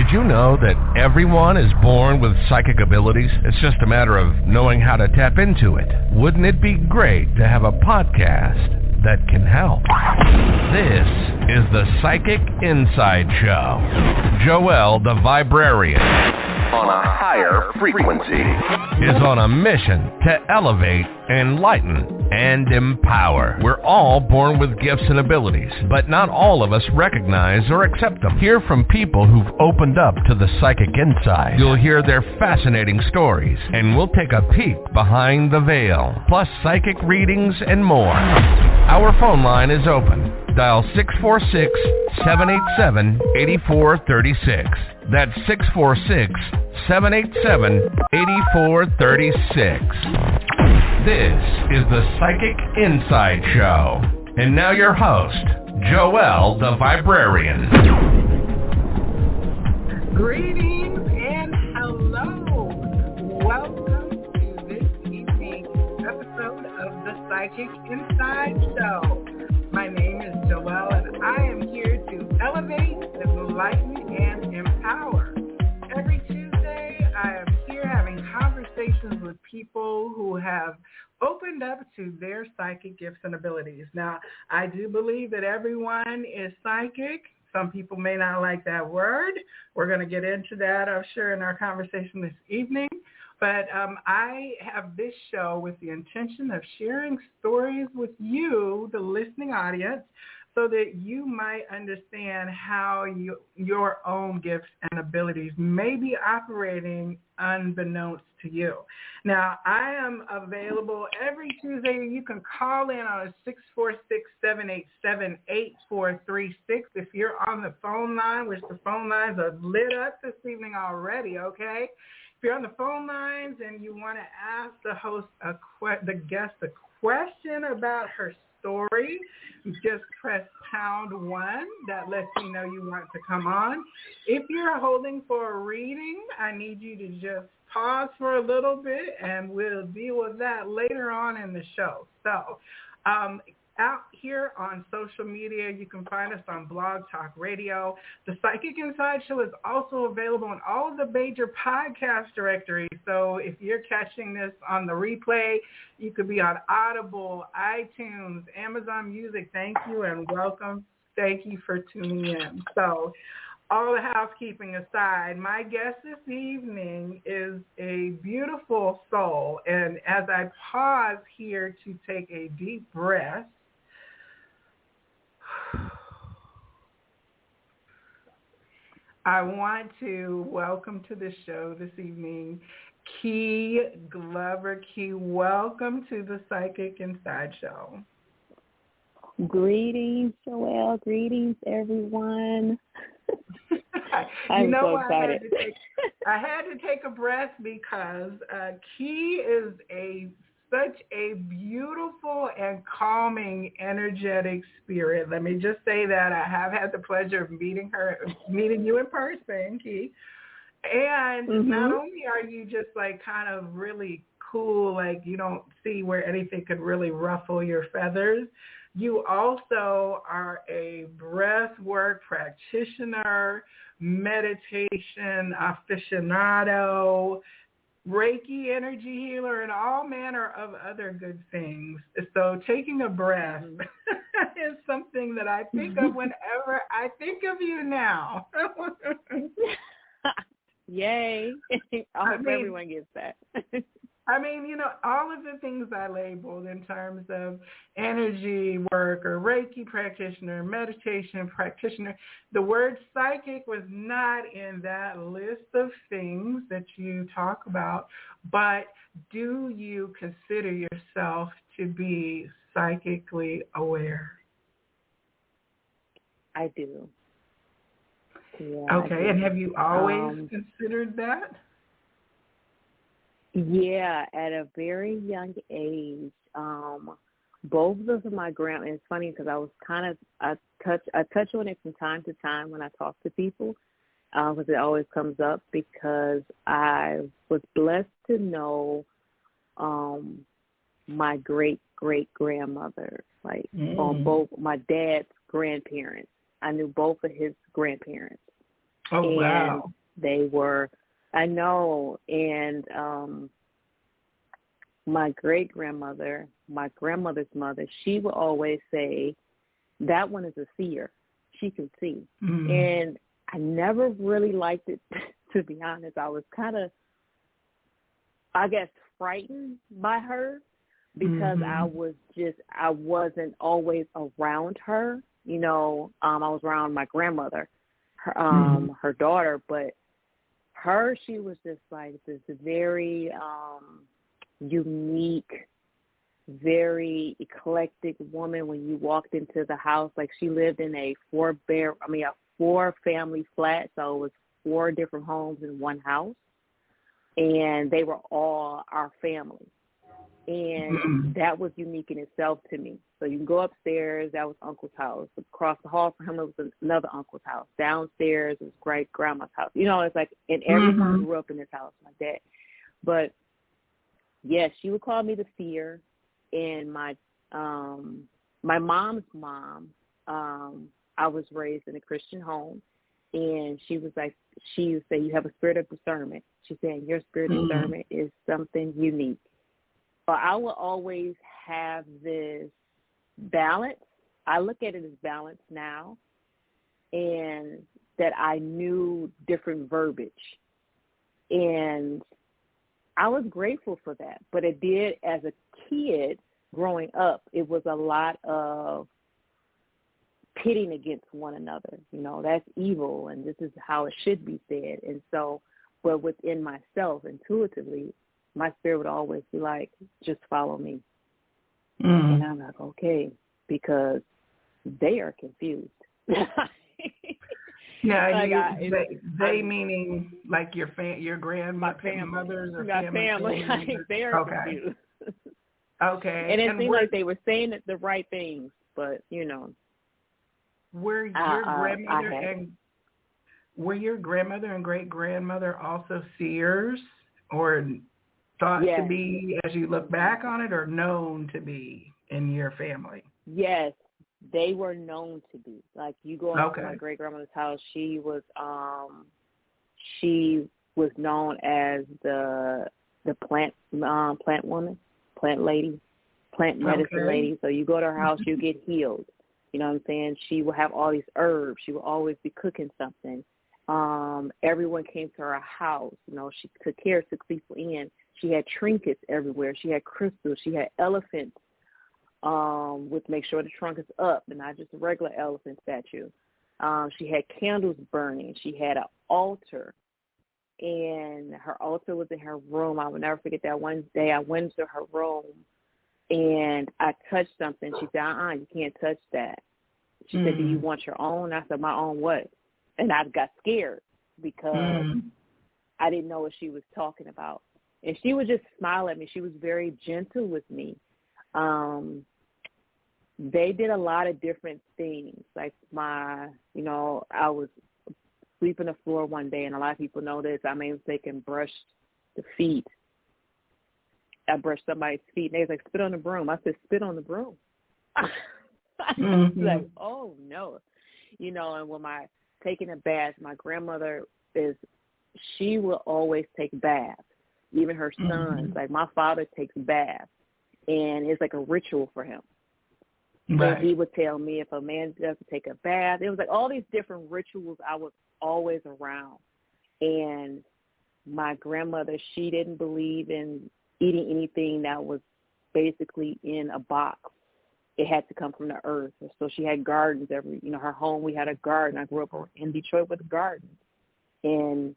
Did you know that everyone is born with psychic abilities? It's just a matter of knowing how to tap into it. Wouldn't it be great to have a podcast that can help? This is the Psychic Inside Show. Joelle, the Viberarian, on a higher frequency, is on a mission to elevate, enlighten, and empower. We're all born with gifts and abilities, but not all of us recognize or accept them. Hear from people who've opened up to the psychic inside. You'll hear their fascinating stories, and we'll take a peek behind the veil, plus psychic readings and more. Our phone line is open. Dial 646-787-8436. That's 646-787-8436. This is the Psychic Inside Show. And now your host, Joelle, the Viberarian. Greetings and hello. Welcome to this evening's episode of the Psychic Inside Show. My name is Joelle, and I am here to elevate, enlighten, and empower. Every Tuesday, I am here having conversations with people who have opened up to their psychic gifts and abilities. Now, I do believe that everyone is psychic. Some people may not like that word. We're going to get into that, I'm sure, in our conversation this evening. But I have this show with the intention of sharing stories with you, the listening audience, so that you might understand how your own gifts and abilities may be operating unbeknownst to you. Now, I am available every Tuesday. You can call in on a 646-787-8436 if you're on the phone line, which the phone lines are lit up this evening already, okay? If you're on the phone lines and you want to ask the host, the guest, a question about her story, just press #1. That lets me know you want to come on. If you're holding for a reading, I need you to just pause for a little bit, and we'll deal with that later on in the show. So, out here on social media, you can find us on Blog Talk Radio. The Psychic Inside Show is also available in all of the major podcast directories. So if you're catching this on the replay, you could be on Audible, iTunes, Amazon Music. Thank you and welcome. Thank you for tuning in. So all the housekeeping aside, my guest this evening is a beautiful soul. And as I pause here to take a deep breath, I want to welcome to the show this evening Key Glover. Key, welcome to the Psychic Inside Show. Greetings, Joelle. Greetings, everyone. I'm so excited. I had to take a breath because Key is such a beautiful and calming, energetic spirit. Let me just say that I have had the pleasure of meeting you in person, Key. And not only are you just like kind of really cool, like you don't see where anything could really ruffle your feathers, you also are a breathwork practitioner, meditation aficionado, Reiki energy healer, and all manner of other good things. So taking a breath is something that I think of whenever I think of you now. Yay. I hope everyone gets that. I mean, all of the things I labeled in terms of energy work or Reiki practitioner, meditation practitioner, the word psychic was not in that list of things that you talk about, but do you consider yourself to be psychically aware? I do. Yeah, okay, and have you always considered that? Yeah, at a very young age. Both of my it's funny because I touch on it from time to time when I talk to people, because it always comes up because I was blessed to know my great-great-grandmother, on both my dad's grandparents. I knew both of his grandparents. Oh, wow. They were, I know, and my great-grandmother, my grandmother's mother, she would always say, that one is a seer. She can see. Mm-hmm. And I never really liked it, to be honest. I was kind of, I guess, frightened by her because I wasn't always around her. You know, I was around my grandmother, her daughter, but she was just like this very unique, very eclectic woman. When you walked into the house, like she lived in a four-family flat, so it was 4 different homes in one house, and they were all our family. And that was unique in itself to me. So you can go upstairs, that was Uncle's house. Across the hall from him, it was another Uncle's house. Downstairs was great-grandma's house. You know, it's like, and everyone grew up in this house like that. But, yes, she would call me the seer. And my mom's mom, I was raised in a Christian home, and she was like, she would say, you have a spirit of discernment. She said, your spirit of discernment is something unique. But I will always have this balance. I look at it as balance now, and that I knew different verbiage. And I was grateful for that. But it did, as a kid growing up, it was a lot of pitting against one another. You know, that's evil, and this is how it should be said. And so, but within myself, intuitively, my spirit would always be like, just follow me. And I'm like, okay, because they are confused. Yeah, like they meaning like your grandmothers or family. They are confused. Okay. And it seemed like they were saying the right things, but you know. Were your grandmother and great grandmother also seers, or thought to be, as you look back on it, or known to be in your family? Yes, they were known to be. Like, you go into my great grandmother's house, she was known as the plant woman, plant lady, plant medicine lady. So you go to her house, you get healed. You know what I'm saying? She will have all these herbs. She will always be cooking something. Everyone came to her house. You know, she took people in. She had trinkets everywhere. She had crystals. She had elephants with make sure the trunk is up and not just a regular elephant statue. She had candles burning. She had an altar, and her altar was in her room. I will never forget that one day I went to her room, and I touched something. She said, you can't touch that. She said, do you want your own? I said, my own what? And I got scared because I didn't know what she was talking about. And she would just smile at me. She was very gentle with me. They did a lot of different things. Like I was sweeping the floor one day, and a lot of people know this. I made a mistake and brushed the feet. I brushed somebody's feet, and they was like, spit on the broom. I said, spit on the broom. Like, oh, no. You know, and when taking a bath, my grandmother she will always take baths. Even her sons, like my father takes baths, and it's like a ritual for him. Right. And he would tell me if a man doesn't take a bath, it was like all these different rituals I was always around. And my grandmother, she didn't believe in eating anything that was basically in a box. It had to come from the earth. So she had gardens her home, we had a garden. I grew up in Detroit with a garden. And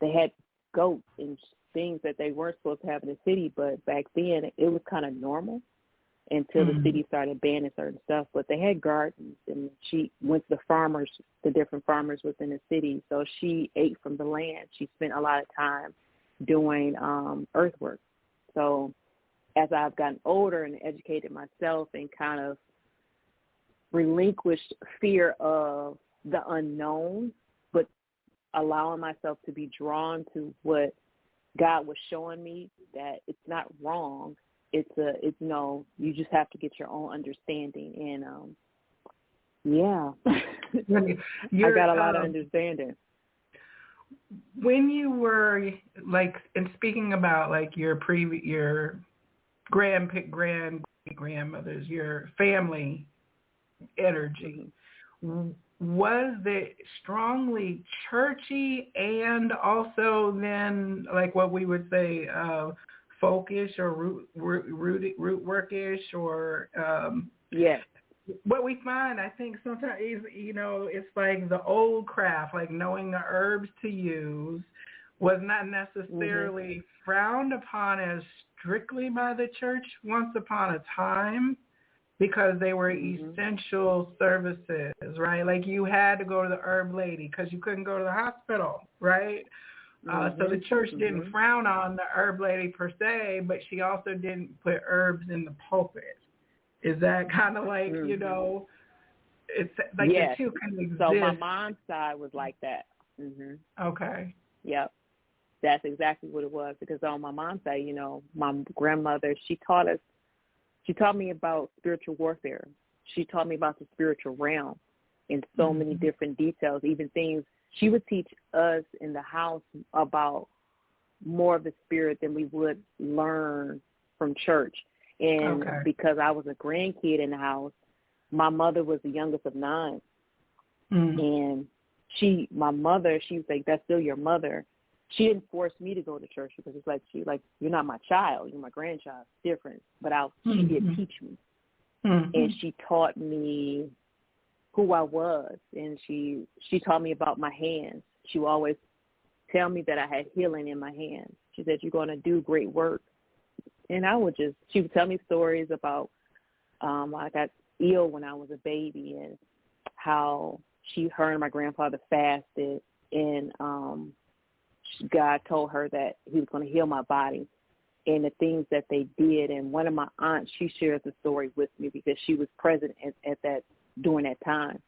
they had goats and things that they weren't supposed to have in the city, but back then it was kind of normal until the city started banning certain stuff. But they had gardens, and she went to the different farmers within the city. So she ate from the land. She spent a lot of time doing earthwork. So as I've gotten older and educated myself and kind of relinquished fear of the unknown, but allowing myself to be drawn to what God was showing me, that it's not wrong. It's you just have to get your own understanding. And I got a lot of understanding. when you were like, and speaking about like your grandmothers, your family energy, was it strongly churchy and also then like what we would say folkish or root workish or Yes. what we find, I think sometimes is, it's like the old craft, like knowing the herbs to use was not necessarily frowned upon as strictly by the church once upon a time, because they were essential services, right? Like you had to go to the herb lady because you couldn't go to the hospital, right? So the church didn't frown on the herb lady per se, but she also didn't put herbs in the pulpit. Is that kind of like, it's like the two can exist. So my mom's side was like that. Okay. Yep. That's exactly what it was, because on my mom's side, my grandmother, she taught me about spiritual warfare. She taught me about the spiritual realm in so many different details, even things. She would teach us in the house about more of the spirit than we would learn from church. And because I was a grandkid in the house, my mother was the youngest of 9. And my mother, she was like, that's still your mother. She didn't force me to go to church because it's like, you're not my child, you're my grandchild. It's different. But she did teach me. And she taught me who I was. And she taught me about my hands. She would always tell me that I had healing in my hands. She said, you're going to do great work. And she would tell me stories about, I got ill when I was a baby and how her and my grandfather fasted, and God told her that he was going to heal my body and the things that they did. And one of my aunts, she shares the story with me because she was present during that time.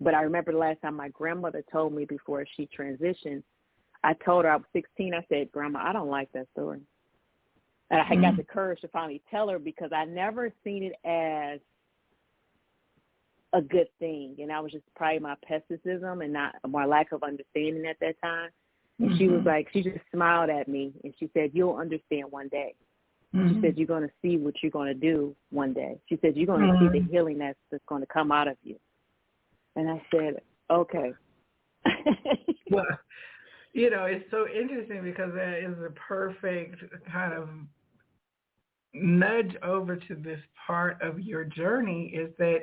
But I remember the last time my grandmother told me before she transitioned, I told her, I was 16, I said, Grandma, I don't like that story. And I got the courage to finally tell her because I never seen it as a good thing. And I was just probably my pessimism and not my lack of understanding at that time. And she was like, she just smiled at me and she said, you'll understand one day. She said, you're going to see what you're going to do one day. She said, you're going to see the healing that's going to come out of you. And I said, okay. Well, it's so interesting because that is a perfect kind of nudge over to this part of your journey, is that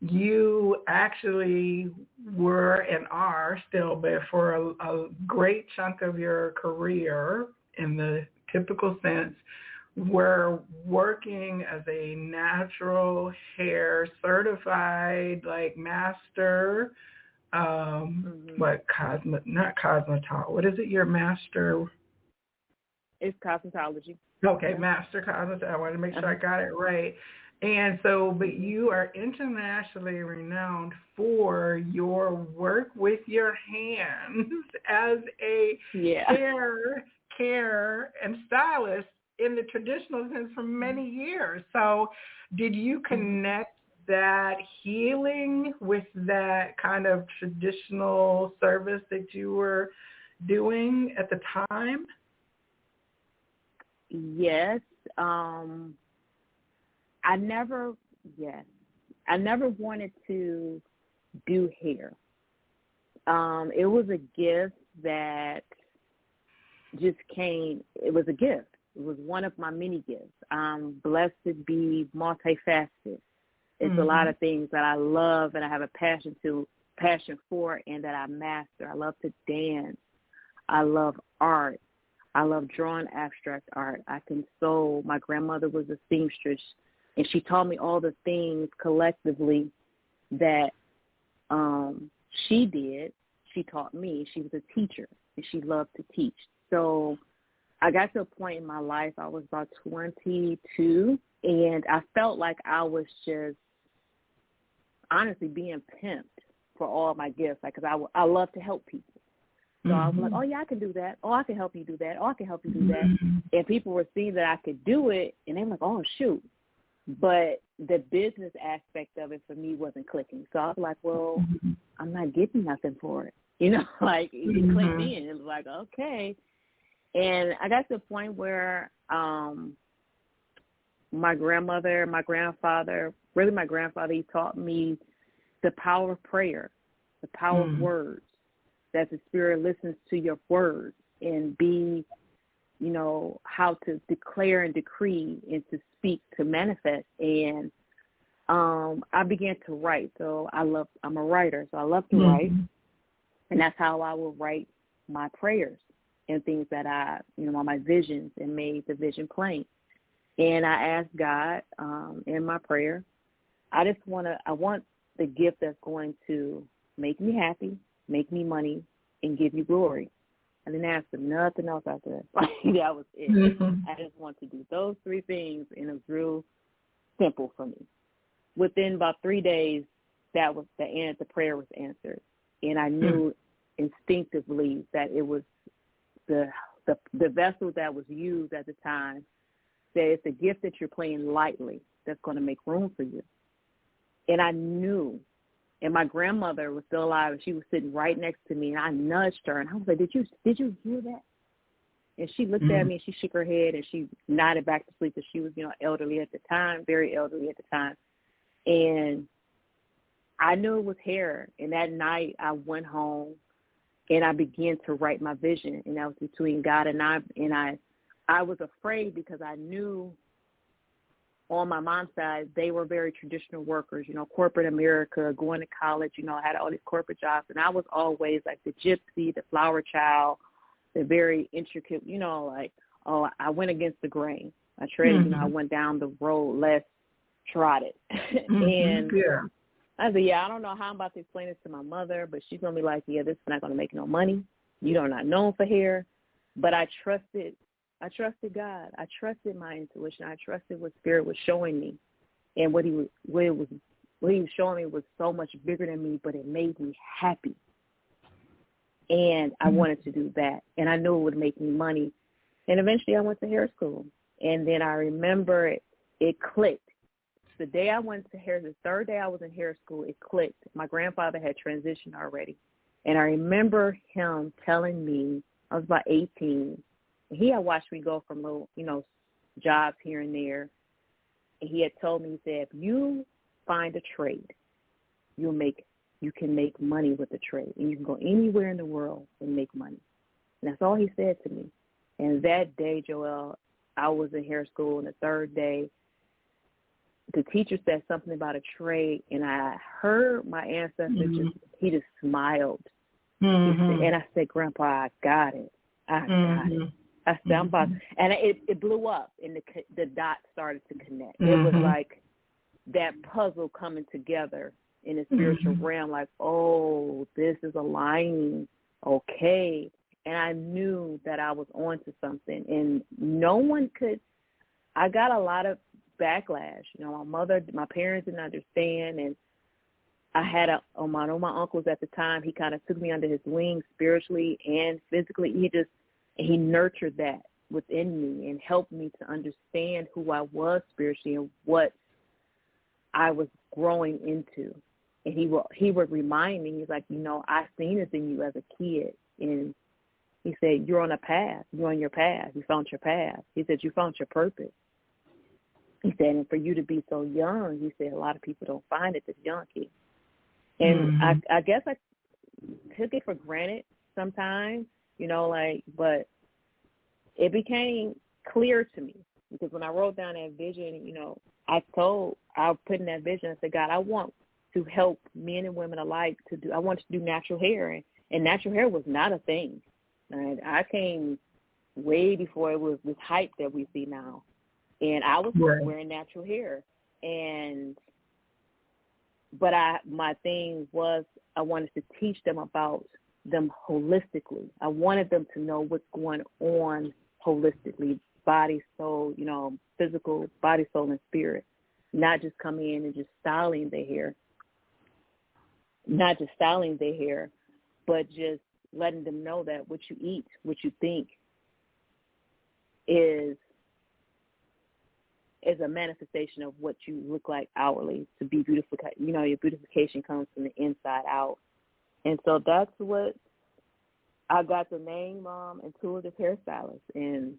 you actually were and are still, but for a great chunk of your career in the typical sense, were working as a natural hair certified, like master, not cosmetologist. What is it? Your master? It's cosmetology. Okay, master cosmetologist. I want to make sure I got it right. And so, but you are internationally renowned for your work with your hands as a hair care and stylist in the traditional sense for many years. So did you connect that healing with that kind of traditional service that you were doing at the time? Yes. I never wanted to do hair. It was a gift that just came. It was a gift. It was one of my many gifts. I'm blessed to be multifaceted. It's a lot of things that I love and I have a passion for and that I master. I love to dance. I love art. I love drawing abstract art. I can sew. My grandmother was a seamstress, and she taught me all the things collectively that she did. She taught me. She was a teacher, and she loved to teach. So I got to a point in my life, I was about 22, and I felt like I was just honestly being pimped for all my gifts, because I love to help people. So I was like, oh, yeah, I can do that. Oh, I can help you do that. Oh, I can help you do that. And people were seeing that I could do it, and they were like, oh, shoot. But the business aspect of it for me wasn't clicking. So I was like, well, I'm not getting nothing for it. like it clicked in. It was like, okay. And I got to the point where my grandmother, my grandfather, really my grandfather, he taught me the power of prayer, the power of words, that the Spirit listens to your words and be, how to declare and decree and to speak, to manifest. And I began to write. So I'm a writer, so I love to write. And that's how I will write my prayers and things that my visions, and made the vision plain. And I asked God in my prayer, I want the gift that's going to make me happy, make me money, and give you glory. I didn't ask for nothing else after that. That was it. I just want to do those three things, and it was real simple for me. Within about 3 days, that was the prayer was answered, and I knew instinctively that it was the vessel that was used at the time. That it's a gift that you're playing lightly that's going to make room for you. And I knew. And my grandmother was still alive, and she was sitting right next to me, and I nudged her, and I was like, did you hear that? And she looked at me, and she shook her head, and she nodded back to sleep, because she was, elderly at the time, very elderly at the time. And I knew it was her. And that night I went home, and I began to write my vision, and that was between God and I. And I was afraid, because I knew on my mom's side, they were very traditional workers, corporate America, going to college, I had all these corporate jobs. And I was always like the gypsy, the flower child, the very intricate, I went against the grain. I traded, I went down the road less trodden. And I said, I don't know how I'm about to explain this to my mother, but she's going to be like, this is not going to make no money. You're not known for hair. But I trusted God. I trusted my intuition. I trusted what Spirit was showing me, and what he was showing me was so much bigger than me, but it made me happy. And I wanted to do that, and I knew it would make me money. And eventually, I went to hair school, and then I remember it clicked. The day I went to the third day I was in hair school, it clicked. My grandfather had transitioned already, and I remember him telling me, I was about 18. He had watched me go from little, jobs here and there. And he had told me, he said, if you find a trade, you can make money with the trade. And you can go anywhere in the world and make money. And that's all he said to me. And that day, Joelle, I was in hair school, and the third day, the teacher said something about a trade, and I heard my ancestor he just smiled. And I said, Grandpa, I got it. I got it. I said, I'm about, and it blew up, and the dots started to connect. It was like that puzzle coming together in the spiritual realm, like, oh, this is aligning, okay. And I knew that I was onto something, and no one could. I got a lot of backlash. My parents didn't understand, and I had one of my uncles at the time. He kind of took me under his wing spiritually and physically. He nurtured that within me and helped me to understand who I was spiritually and what I was growing into. And he would remind me, he's like, I seen this in you as a kid. And he said, you're on a path. You're on your path. You found your path. He said, you found your purpose. He said, and for you to be so young, he said, a lot of people don't find it this young kid. And I guess I took it for granted sometimes. But it became clear to me, because when I wrote down that vision, I put in that vision, I said, God, I want to help men and women alike I want to do natural hair. And natural hair was not a thing. And I came way before it was this hype that we see now. And I was wearing natural hair. But my thing was, I wanted to teach them about them holistically. I wanted them to know what's going on holistically, body, soul, physical, body, soul, and spirit, not just coming in and just styling their hair, but just letting them know that what you eat, what you think is a manifestation of what you look like outwardly. To be beautiful, your beautification comes from the inside out. And so that's what I got the name Intuitive Hairstylist and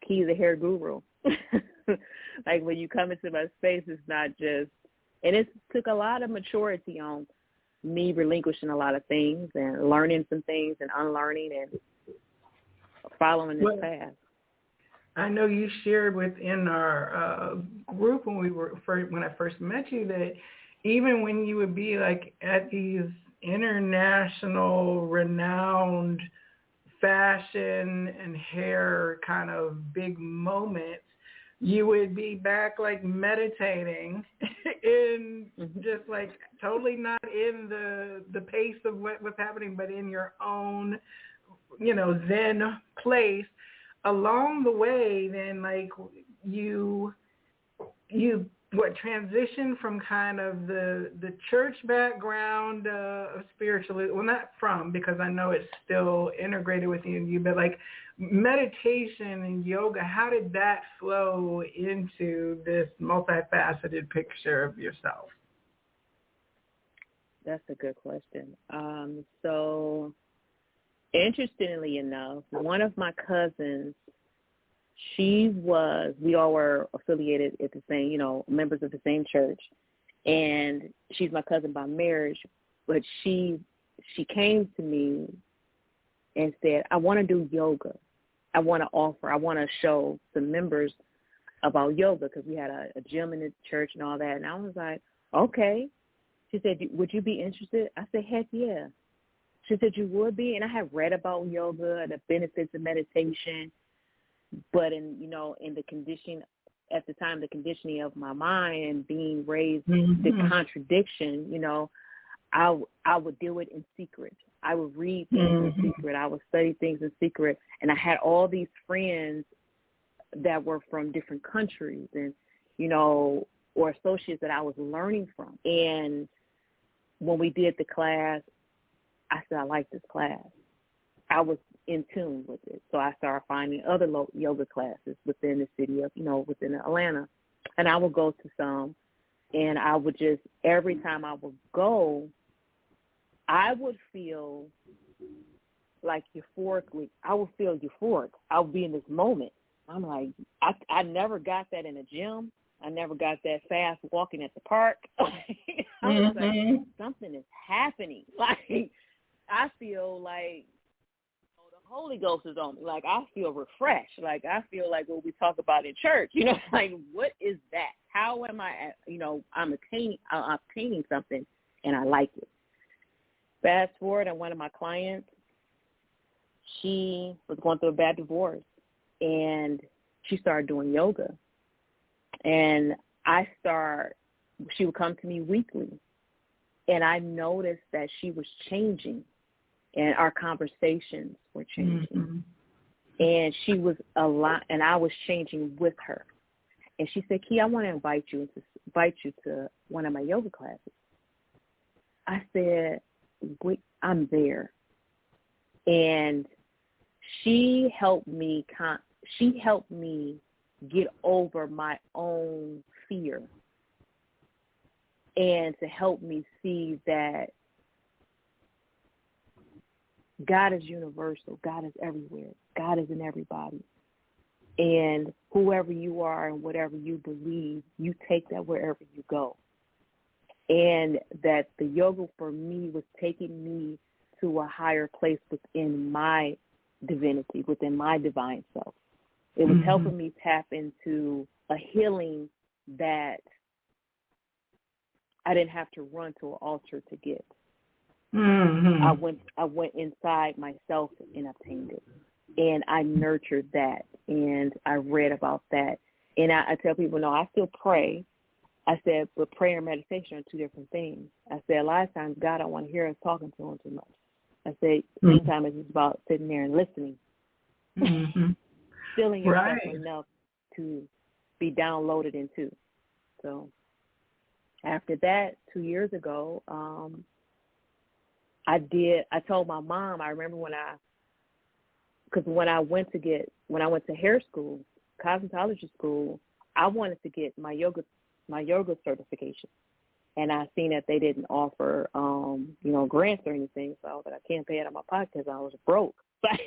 Key the Hair Guru. Like when you come into my space, it's not just, and it took a lot of maturity on me relinquishing a lot of things and learning some things and unlearning and following this path. I know you shared within our group when I first met you that even when you would be like at these international renowned fashion and hair kind of big moments, you would be back like meditating in just like totally not in the pace of what's happening, but in your own, Zen place. Along the way, then like you transition from kind of the church background of spiritualism, well, not from, because I know it's still integrated within you, but like meditation and yoga, how did that flow into this multifaceted picture of yourself? That's a good question. So interestingly enough, one of my cousins, we all were affiliated at the same, members of the same church, and she's my cousin by marriage, but she came to me and said, I want to do yoga. I want to show some members about yoga, because we had a gym in the church and all that, and I was like, okay. She said, would you be interested? I said, heck yeah. She said, you would be? And I had read about yoga and the benefits of meditation, but in the conditioning, at the time, the conditioning of my mind and being raised to contradiction, I would do it in secret. I would read things in secret. I would study things in secret. And I had all these friends that were from different countries and, or associates that I was learning from. And when we did the class, I said, I like this class. I was in tune with it. So I started finding other yoga classes within the city of, within Atlanta. And I would go to some, and I would just, every time I would go, I would feel like euphorically. I would feel euphoric. I would be in this moment. I'm like, I never got that in a gym. I never got that fast walking at the park. I was like, something is happening. Like, I feel like the Holy Ghost is on me. Like, I feel refreshed. Like, I feel like what we talk about in church. Like, what is that? How am I, I'm obtaining something, and I like it. Fast forward, and one of my clients, she was going through a bad divorce, and she started doing yoga. And she would come to me weekly, and I noticed that she was changing, and our conversations were changing. And she was a lot, and I was changing with her. And she said, Key, I want to invite you to one of my yoga classes. I said, I'm there. And she helped me get over my own fear, and to help me see that God is universal. God is everywhere. God is in everybody. And whoever you are and whatever you believe, you take that wherever you go. And that the yoga for me was taking me to a higher place within my divinity, within my divine self. It was helping me tap into a healing that I didn't have to run to an altar to get. I went inside myself and obtained it. And I nurtured that, and I read about that. And I tell people, no, I still pray. I said, but prayer and meditation are two different things. I said, a lot of times God don't want to hear us talking to him too much. I said, sometimes it's just about sitting there and listening. Filling yourself enough to be downloaded into. So after that, 2 years ago, I told my mom, I remember because when I went to hair school, cosmetology school, I wanted to get my yoga certification. And I seen that they didn't offer, grants or anything. So I was like, I can't pay it out of my pocket because I was broke. I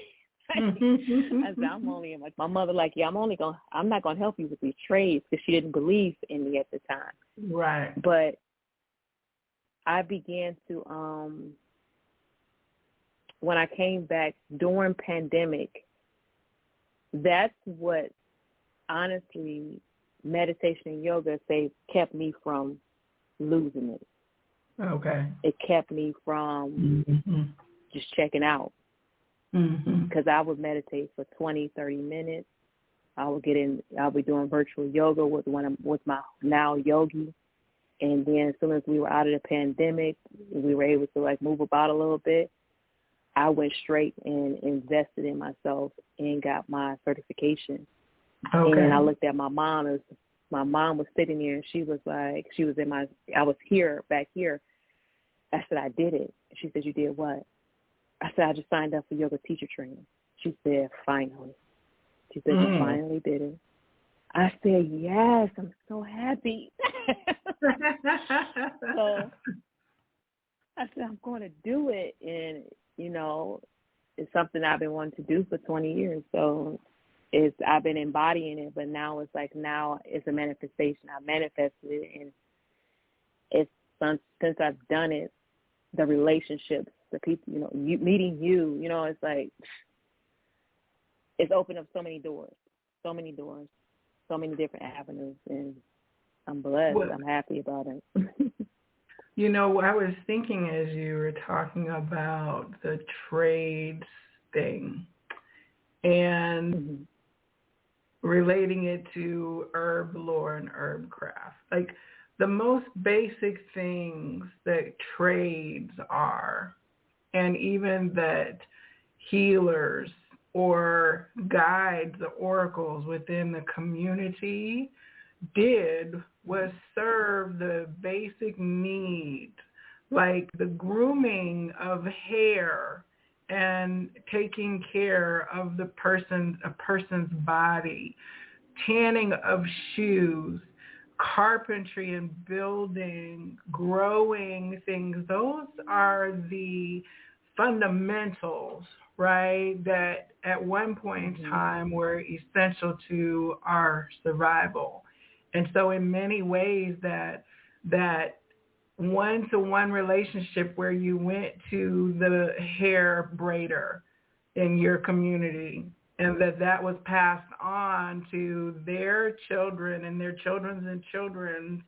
said, I'm only in my mother like, yeah, I'm not gonna help you with these trades because she didn't believe in me at the time. Right. But I began to when I came back during pandemic, that's what honestly meditation and yoga kept me from losing it. Okay. It kept me from just checking out. Because I would meditate for 20, 30 minutes. I'll be doing virtual yoga with my now yogi. And then as soon as we were out of the pandemic, we were able to like move about a little bit. I went straight and invested in myself and got my certification. Okay. And I looked at my mom. My mom was sitting there and she was like, I was back here. I said, I did it. She said, you did what? I said, I just signed up for yoga teacher training. She said, finally. She said, you finally did it. I said, yes, I'm so happy. So I said, I'm going to do it. And, it's something I've been wanting to do for 20 years. So I've been embodying it, but now it's a manifestation. I manifested it. And since I've done it, the relationships, the people, meeting you, it's like, it's opened up so many doors, so many different avenues, and I'm blessed. Well, I'm happy about it. I was thinking as you were talking about the trades thing and relating it to herb lore and herb craft, like the most basic things that trades are, and even that healers or guides, the oracles within the community did was serve the basic needs, like the grooming of hair and taking care of a person's body, tanning of shoes, carpentry and building, growing things. Those are the fundamentals, right, that at one point in time were essential to our survival. And so in many ways that one-to-one relationship where you went to the hair braider in your community and that was passed on to their children and their children's children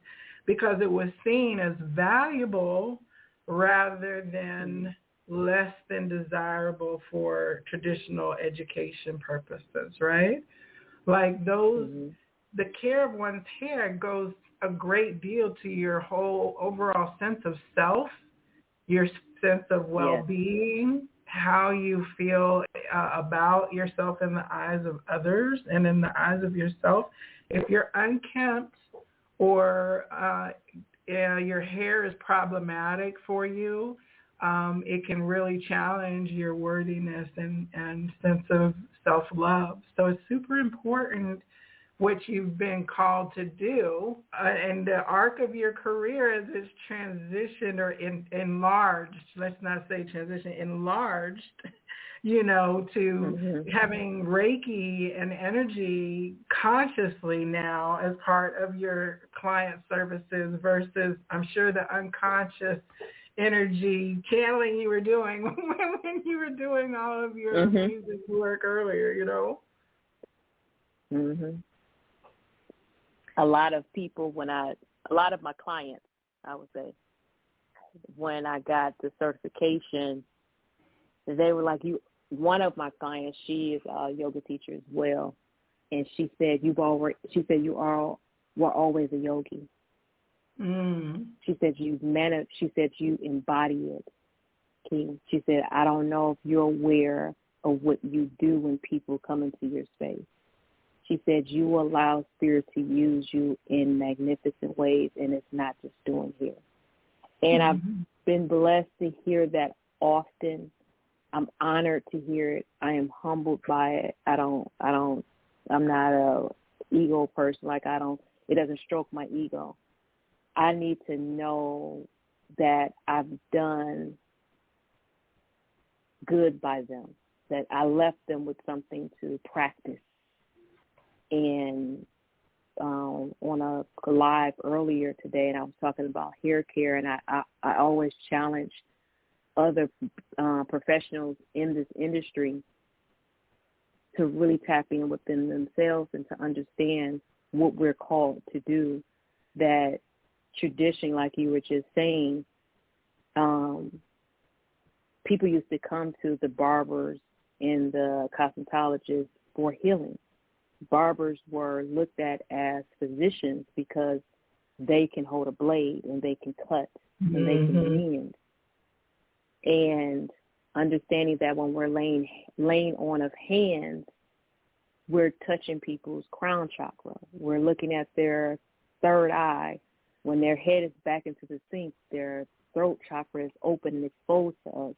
because it was seen as valuable rather than less than desirable for traditional education purposes, right? Like the care of one's hair goes a great deal to your whole overall sense of self, your sense of well-being, how you feel about yourself in the eyes of others and in the eyes of yourself. If you're unkempt or your hair is problematic for you, it can really challenge your worthiness and sense of self-love. So it's super important what you've been called to do, and the arc of your career as it's transitioned or enlarged, let's not say transition, enlarged, to having Reiki and energy consciously now as part of your client services versus, I'm sure, the unconscious energy channeling you were doing when you were doing all of your music work earlier, A lot of people, a lot of my clients, I would say, when I got the certification, they were like, one of my clients, she is a yoga teacher as well, and she said, you were always a yogi. She said you embody it, King. She said, I don't know if you're aware of what you do when people come into your space. She said, you allow spirit to use you in magnificent ways, and it's not just doing here. And I've been blessed to hear that often. I'm honored to hear it. I am humbled by it. I'm not a ego person. It doesn't stroke my ego. I need to know that I've done good by them. that I left them with something to practice. And on a live earlier today, and I was talking about hair care, and I always challenge other professionals in this industry to really tap in within themselves and to understand what we're called to do. That tradition, like you were just saying, people used to come to the barbers and the cosmetologists for healing. Barbers were looked at as physicians because they can hold a blade and they can cut and they can mend. And understanding that when we're laying on of hands, we're touching people's crown chakra. We're looking at their third eye. When their head is back into the sink, their throat chakra is open and exposed to us.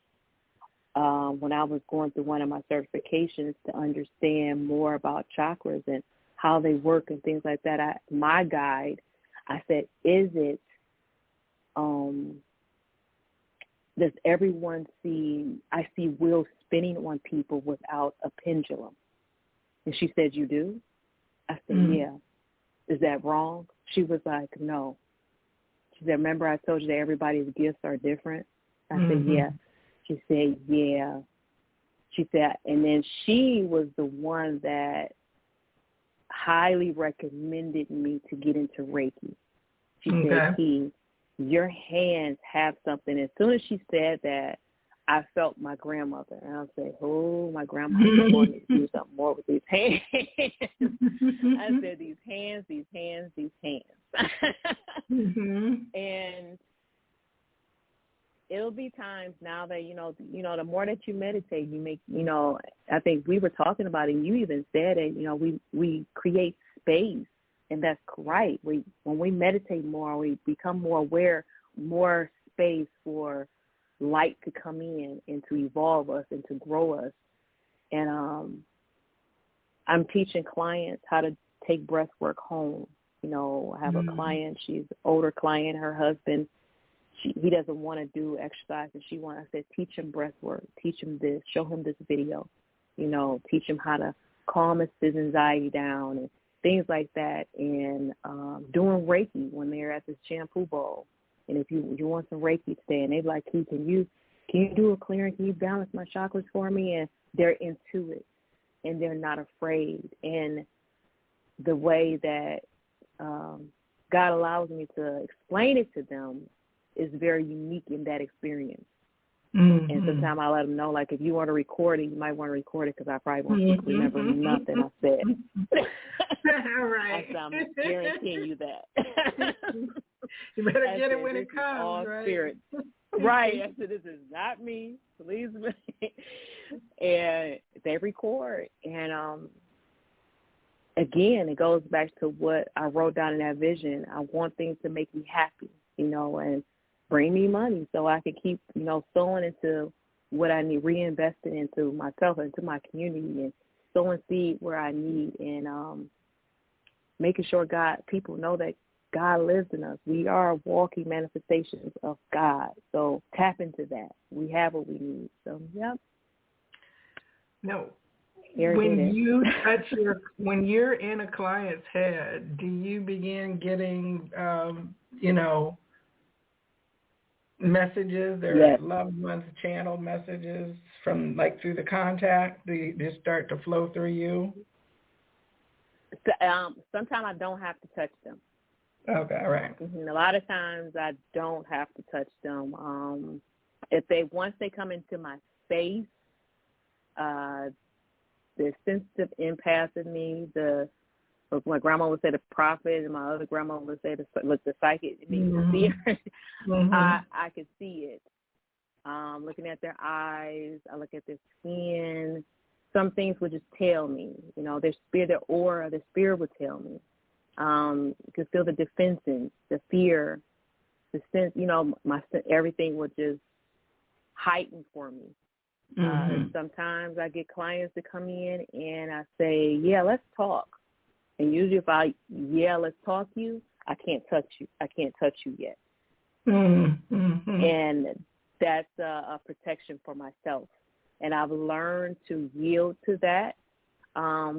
When I was going through one of my certifications to understand more about chakras and how they work and things like that, my guide, I said, does everyone see, I see wheels spinning on people without a pendulum? And she said, you do? I said, yeah. Is that wrong? She was like, no. She said, remember I told you that everybody's gifts are different? I said, yeah. She said, yeah. She said, and then she was the one that highly recommended me to get into Reiki. She said, your hands have something. As soon as she said that, I felt my grandmother. And I said, oh, my grandmother wanted to do something more with these hands. I said, these hands. And it'll be times now that, you know, the more that you meditate, you make, I think we were talking about it, and you even said it, we create space, and that's right. When we meditate more, we become more aware, more space for light to come in and to evolve us and to grow us. And I'm teaching clients how to take breath work home. I have a client, she's an older client, her husband, he doesn't want to do exercise, and I said, teach him breath work, teach him this, show him this video, teach him how to calm his anxiety down and things like that. And doing Reiki when they're at this shampoo bowl. And if you want some Reiki today, and they're like, can you do a clearing? Can you balance my chakras for me? And they're into it, and they're not afraid. And the way that God allows me to explain it to them is very unique in that experience. And sometimes I let them know, like, if you want to record it, you might want to record it, because I probably won't remember nothing I said. Right. I'm guaranteeing you that. You better get it when it comes, all right? Spirit. Right. I said, this is not me. Please. And they record. And again, it goes back to what I wrote down in that vision. I want things to make me happy, and bring me money so I can keep, sowing into what I need, reinvesting into myself, into my community, and sowing seed where I need, and making sure people know that God lives in us. We are walking manifestations of God. So tap into that. We have what we need. So, yep. No. When you're in a client's head, do you begin getting, messages or loved ones channel messages from, like, through the contact? Do you just start to flow through you? Sometimes I don't have to touch them. Okay, all right. A lot of times I don't have to touch them. Once they come into my space, the sensitive empath in me, my grandma would say the prophet, and my other grandma would say the psychic in me, the seer. I could see it. Looking at their eyes, I look at their skin. Some things would just tell me, their spirit, their aura, their spirit would tell me. You could feel the defenses, the fear, the sense, everything would just heighten for me. Sometimes I get clients to come in and I say, let's talk. And usually if let's talk you, I can't touch you. I can't touch you yet. And that's a protection for myself. And I've learned to yield to that.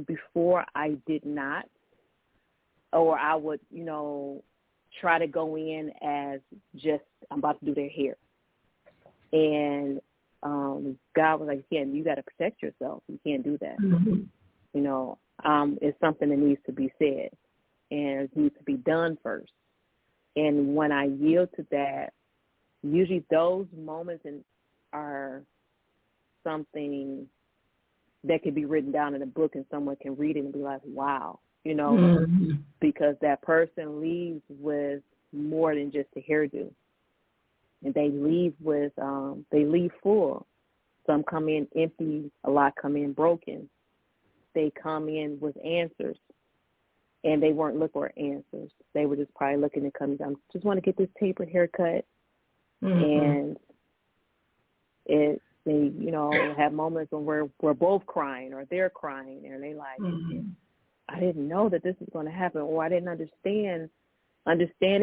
Before I did not, or I would, try to go in as just, I'm about to do their hair. And God was like, you got to protect yourself. You can't do that. Mm-hmm. It's something that needs to be said and it needs to be done first. And when I yield to that, usually those moments are something that could be written down in a book and someone can read it and be like, wow, mm-hmm. because that person leaves with more than just a hairdo. And they leave full. Some come in empty, a lot come in broken. They come in with answers, and they weren't looking for answers. They were just probably looking to come down, just want to get this tapered haircut. Mm-hmm. And they, have moments when we're both crying or they're crying, and they like, mm-hmm. I didn't know that this was going to happen, or I didn't understanding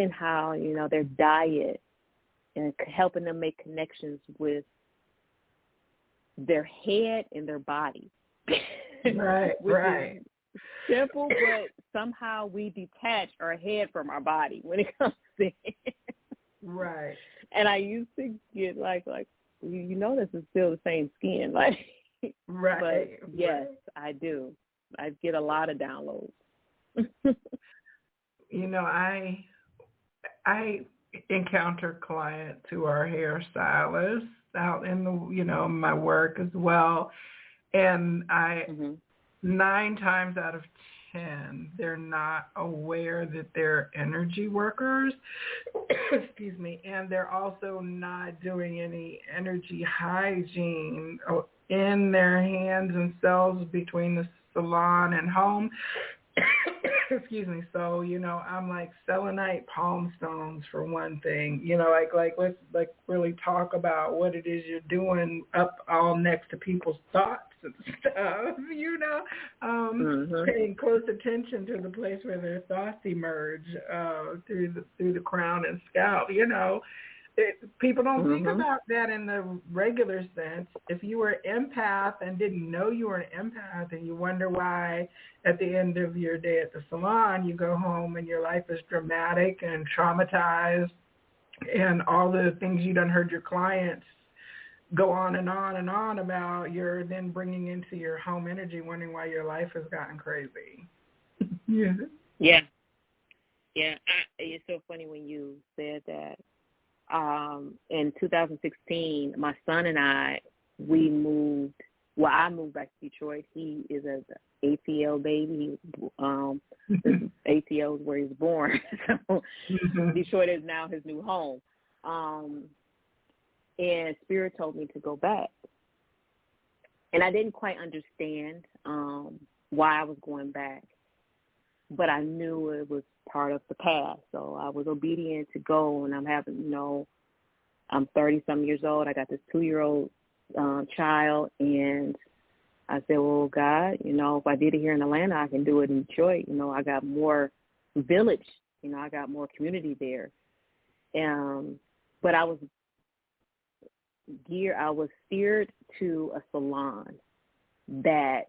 how, their diet and helping them make connections with their head and their body. Right, right. Simple, but somehow we detach our head from our body when it comes to it. Right. And I used to get like this is still the same skin, like. Right. But yes, right. I do. I get a lot of downloads. I encounter clients who are hairstylists out in the, my work as well. And mm-hmm. 9 times out of 10, they're not aware that they're energy workers. Excuse me. And they're also not doing any energy hygiene in their hands and selves between the salon and home. Excuse me. So, I'm like selenite palm stones for one thing, let's really talk about what it is you're doing up all next to people's thoughts and stuff, mm-hmm. paying close attention to the place where their thoughts emerge through the crown and scalp, People don't mm-hmm. think about that in the regular sense. If you were an empath and didn't know you were an empath and you wonder why at the end of your day at the salon you go home and your life is dramatic and traumatized and all the things you done heard your clients go on and on and on about, you're then bringing into your home energy wondering why your life has gotten crazy. Yeah. It's so funny when you said that. In 2016, my son and I moved back to Detroit. He is an ATL baby. ATL is where he was born. So mm-hmm. Detroit is now his new home. And Spirit told me to go back. And I didn't quite understand why I was going back. But I knew it was part of the past. So I was obedient to go, and I'm having, I'm 30-some years old. I got this 2-year-old child, and I said, well, God, if I did it here in Atlanta, I can do it in Detroit. I got more village, I got more community there. But I was steered to a salon that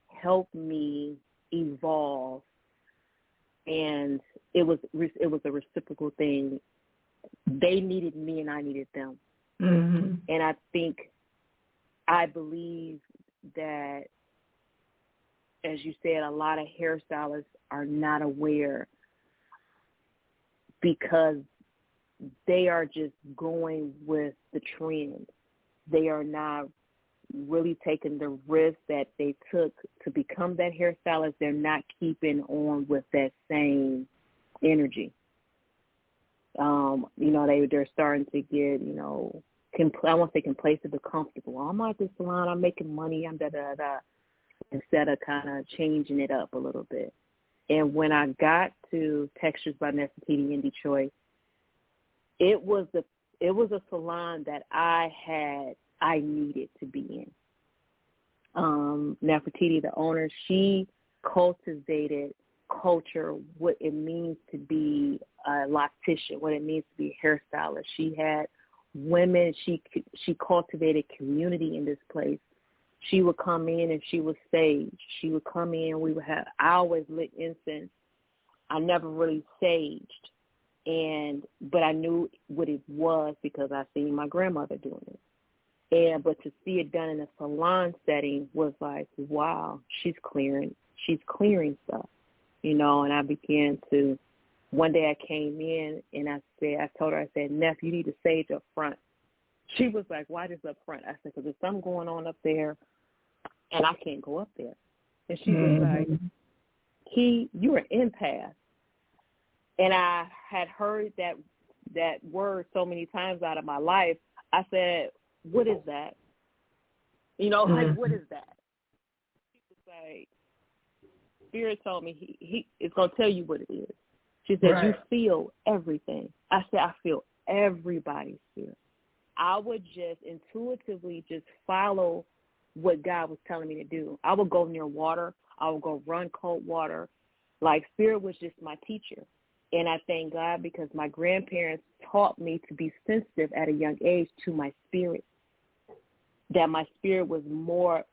helped me evolve. And it was a reciprocal thing. They needed me and I needed them. Mm-hmm. And I believe that, as you said, a lot of hairstylists are not aware because they are just going with the trend. They are not really taking the risk that they took to become that hairstylist. They're not keeping on with that same energy. They're starting to get, I won't say complacent, but comfortable. I'm at this salon, I'm making money, I'm da-da-da, instead of kind of changing it up a little bit. And when I got to Textures by Nefertiti in Detroit, it was a salon that I needed to be in. Nefertiti, the owner, she cultivated culture, what it means to be a loctician, what it means to be a hairstylist. She had women. She cultivated community in this place. She would come in and she would sage. She would come in. I always lit incense. I never really saged, but I knew what it was because I seen my grandmother doing it. But to see it done in a salon setting was like, wow, she's clearing stuff, And I began to. One day I came in and I told her, I said, Neff, you need to sage up front. She was like, why just up front? I said, because there's something going on up there and I can't go up there. And she was like, you're an empath. And I had heard that word so many times out of my life. I said, what is that? Like, what is that? She was like, Spirit told me he is going to tell you what it is. She said, You feel everything. I said, I feel everybody's spirit. I would just intuitively just follow what God was telling me to do. I would go near water. I would go run cold water. Like, Spirit was just my teacher. And I thank God because my grandparents taught me to be sensitive at a young age to my spirit, that my spirit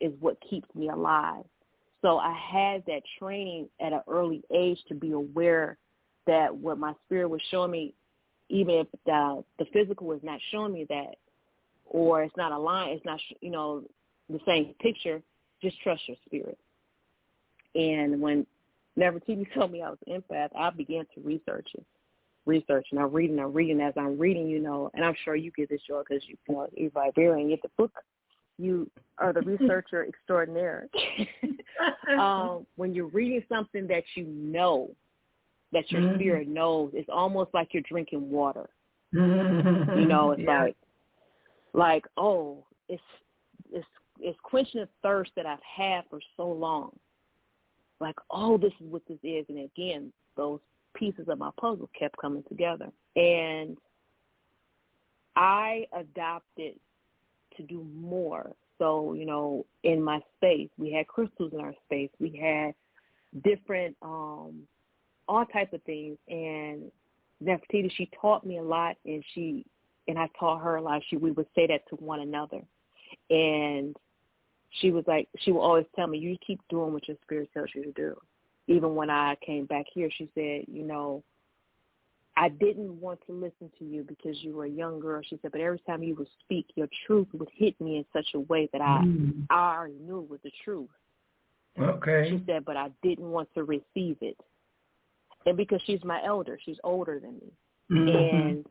is what keeps me alive. So I had that training at an early age to be aware that what my spirit was showing me, even if the physical was not showing me that, or it's not aligned, it's not, the same picture, just trust your spirit. And when Nefertiti told me I was an empath, I began to research, and I'm reading. As I'm reading, and I'm sure you get this, Joelle, because you're Viberarian, you get the book. You are the researcher extraordinaire. When you're reading something that that your spirit knows, it's almost like you're drinking water. It's like, oh, it's quenching the thirst that I've had for so long. Like, oh, this is what this is. And again, those pieces of my puzzle kept coming together. And I adopted to do more. So, in my space, we had crystals in our space. We had different, all types of things. And Nefertiti, she taught me a lot, and I taught her a lot. We would say that to one another. And she was like, she would always tell me, you keep doing what your spirit tells you to do. Even when I came back here, she said, I didn't want to listen to you because you were a young girl. She said, but every time you would speak, your truth would hit me in such a way that I already knew it was the truth. Okay. She said, but I didn't want to receive it. And because she's my elder, she's older than me. And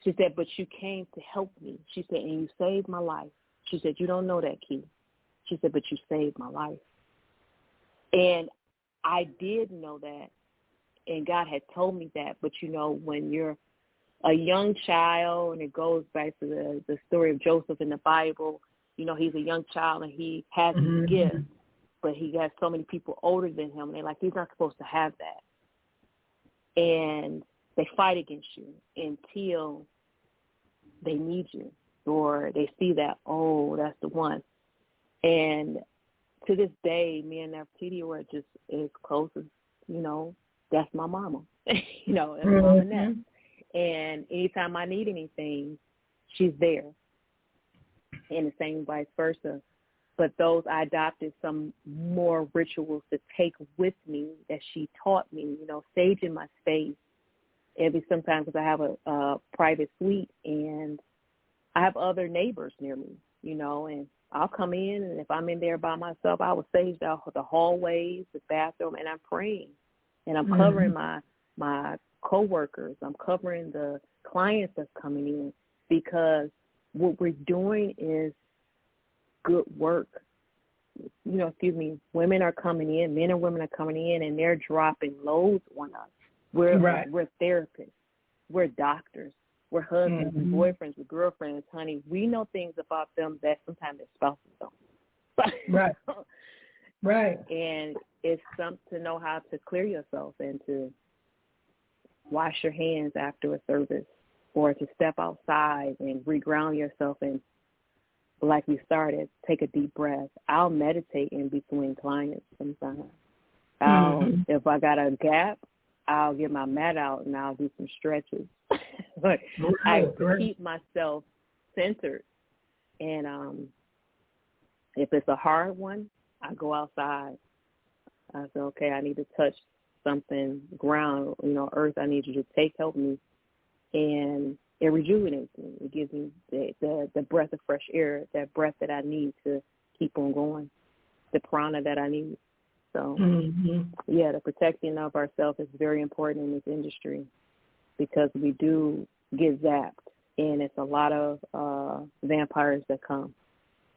she said, but you came to help me. She said, and you saved my life. She said, you don't know that, Key. She said, but you saved my life. And I did know that, and God had told me that. But, when you're a young child, and it goes back to the story of Joseph in the Bible, he's a young child, and he has his gift, but he has so many people older than him, and they're like, he's not supposed to have that. And they fight against you until they need you, or they see that, oh, that's the one. And to this day, me and Nefertiti were just as close as, that's my mama. That's Mama Neff. And anytime I need anything, she's there. And the same vice versa. But I adopted some more rituals to take with me that she taught me, sage in my space. Every sometimes because I have a private suite, and I have other neighbors near me, and I'll come in, and if I'm in there by myself, I will sage the hallways, the bathroom, and I'm praying. And I'm covering my coworkers. I'm covering the clients that's coming in, because what we're doing is good work. Women are coming in, men and women are coming in, and they're dropping loads on us. We're therapists. We're doctors. We're husbands, we're boyfriends, we're girlfriends, honey. We know things about them that sometimes their spouses don't. Right. And it's something to know how to clear yourself and to wash your hands after a service, or to step outside and reground yourself. And like we started, take a deep breath. I'll meditate in between clients sometimes. If I got a gap, I'll get my mat out and I'll do some stretches. I have to keep myself centered. And if it's a hard one, I go outside. I say, okay, I need to touch something, ground, earth. I need you to help me. And it rejuvenates me. It gives me the breath of fresh air, that breath that I need to keep on going, the prana that I need. So, yeah, the protecting of ourselves is very important in this industry because we do get zapped, and it's a lot of vampires that come.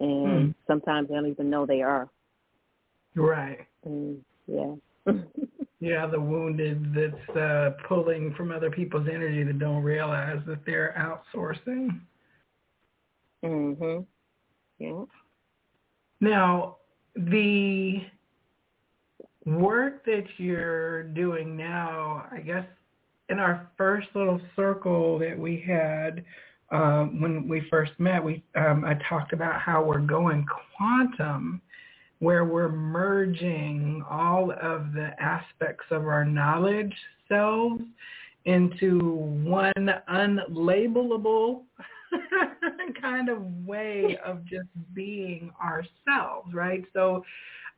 And sometimes they don't even know they are. Right. Yeah. Yeah, the wounded that's pulling from other people's energy that don't realize that they're outsourcing. Yeah. Now, the work that you're doing now, I guess in our first little circle that we had when we first met, I talked about how we're going quantum, where we're merging all of the aspects of our knowledge selves into one unlabelable kind of way of just being ourselves, right? So,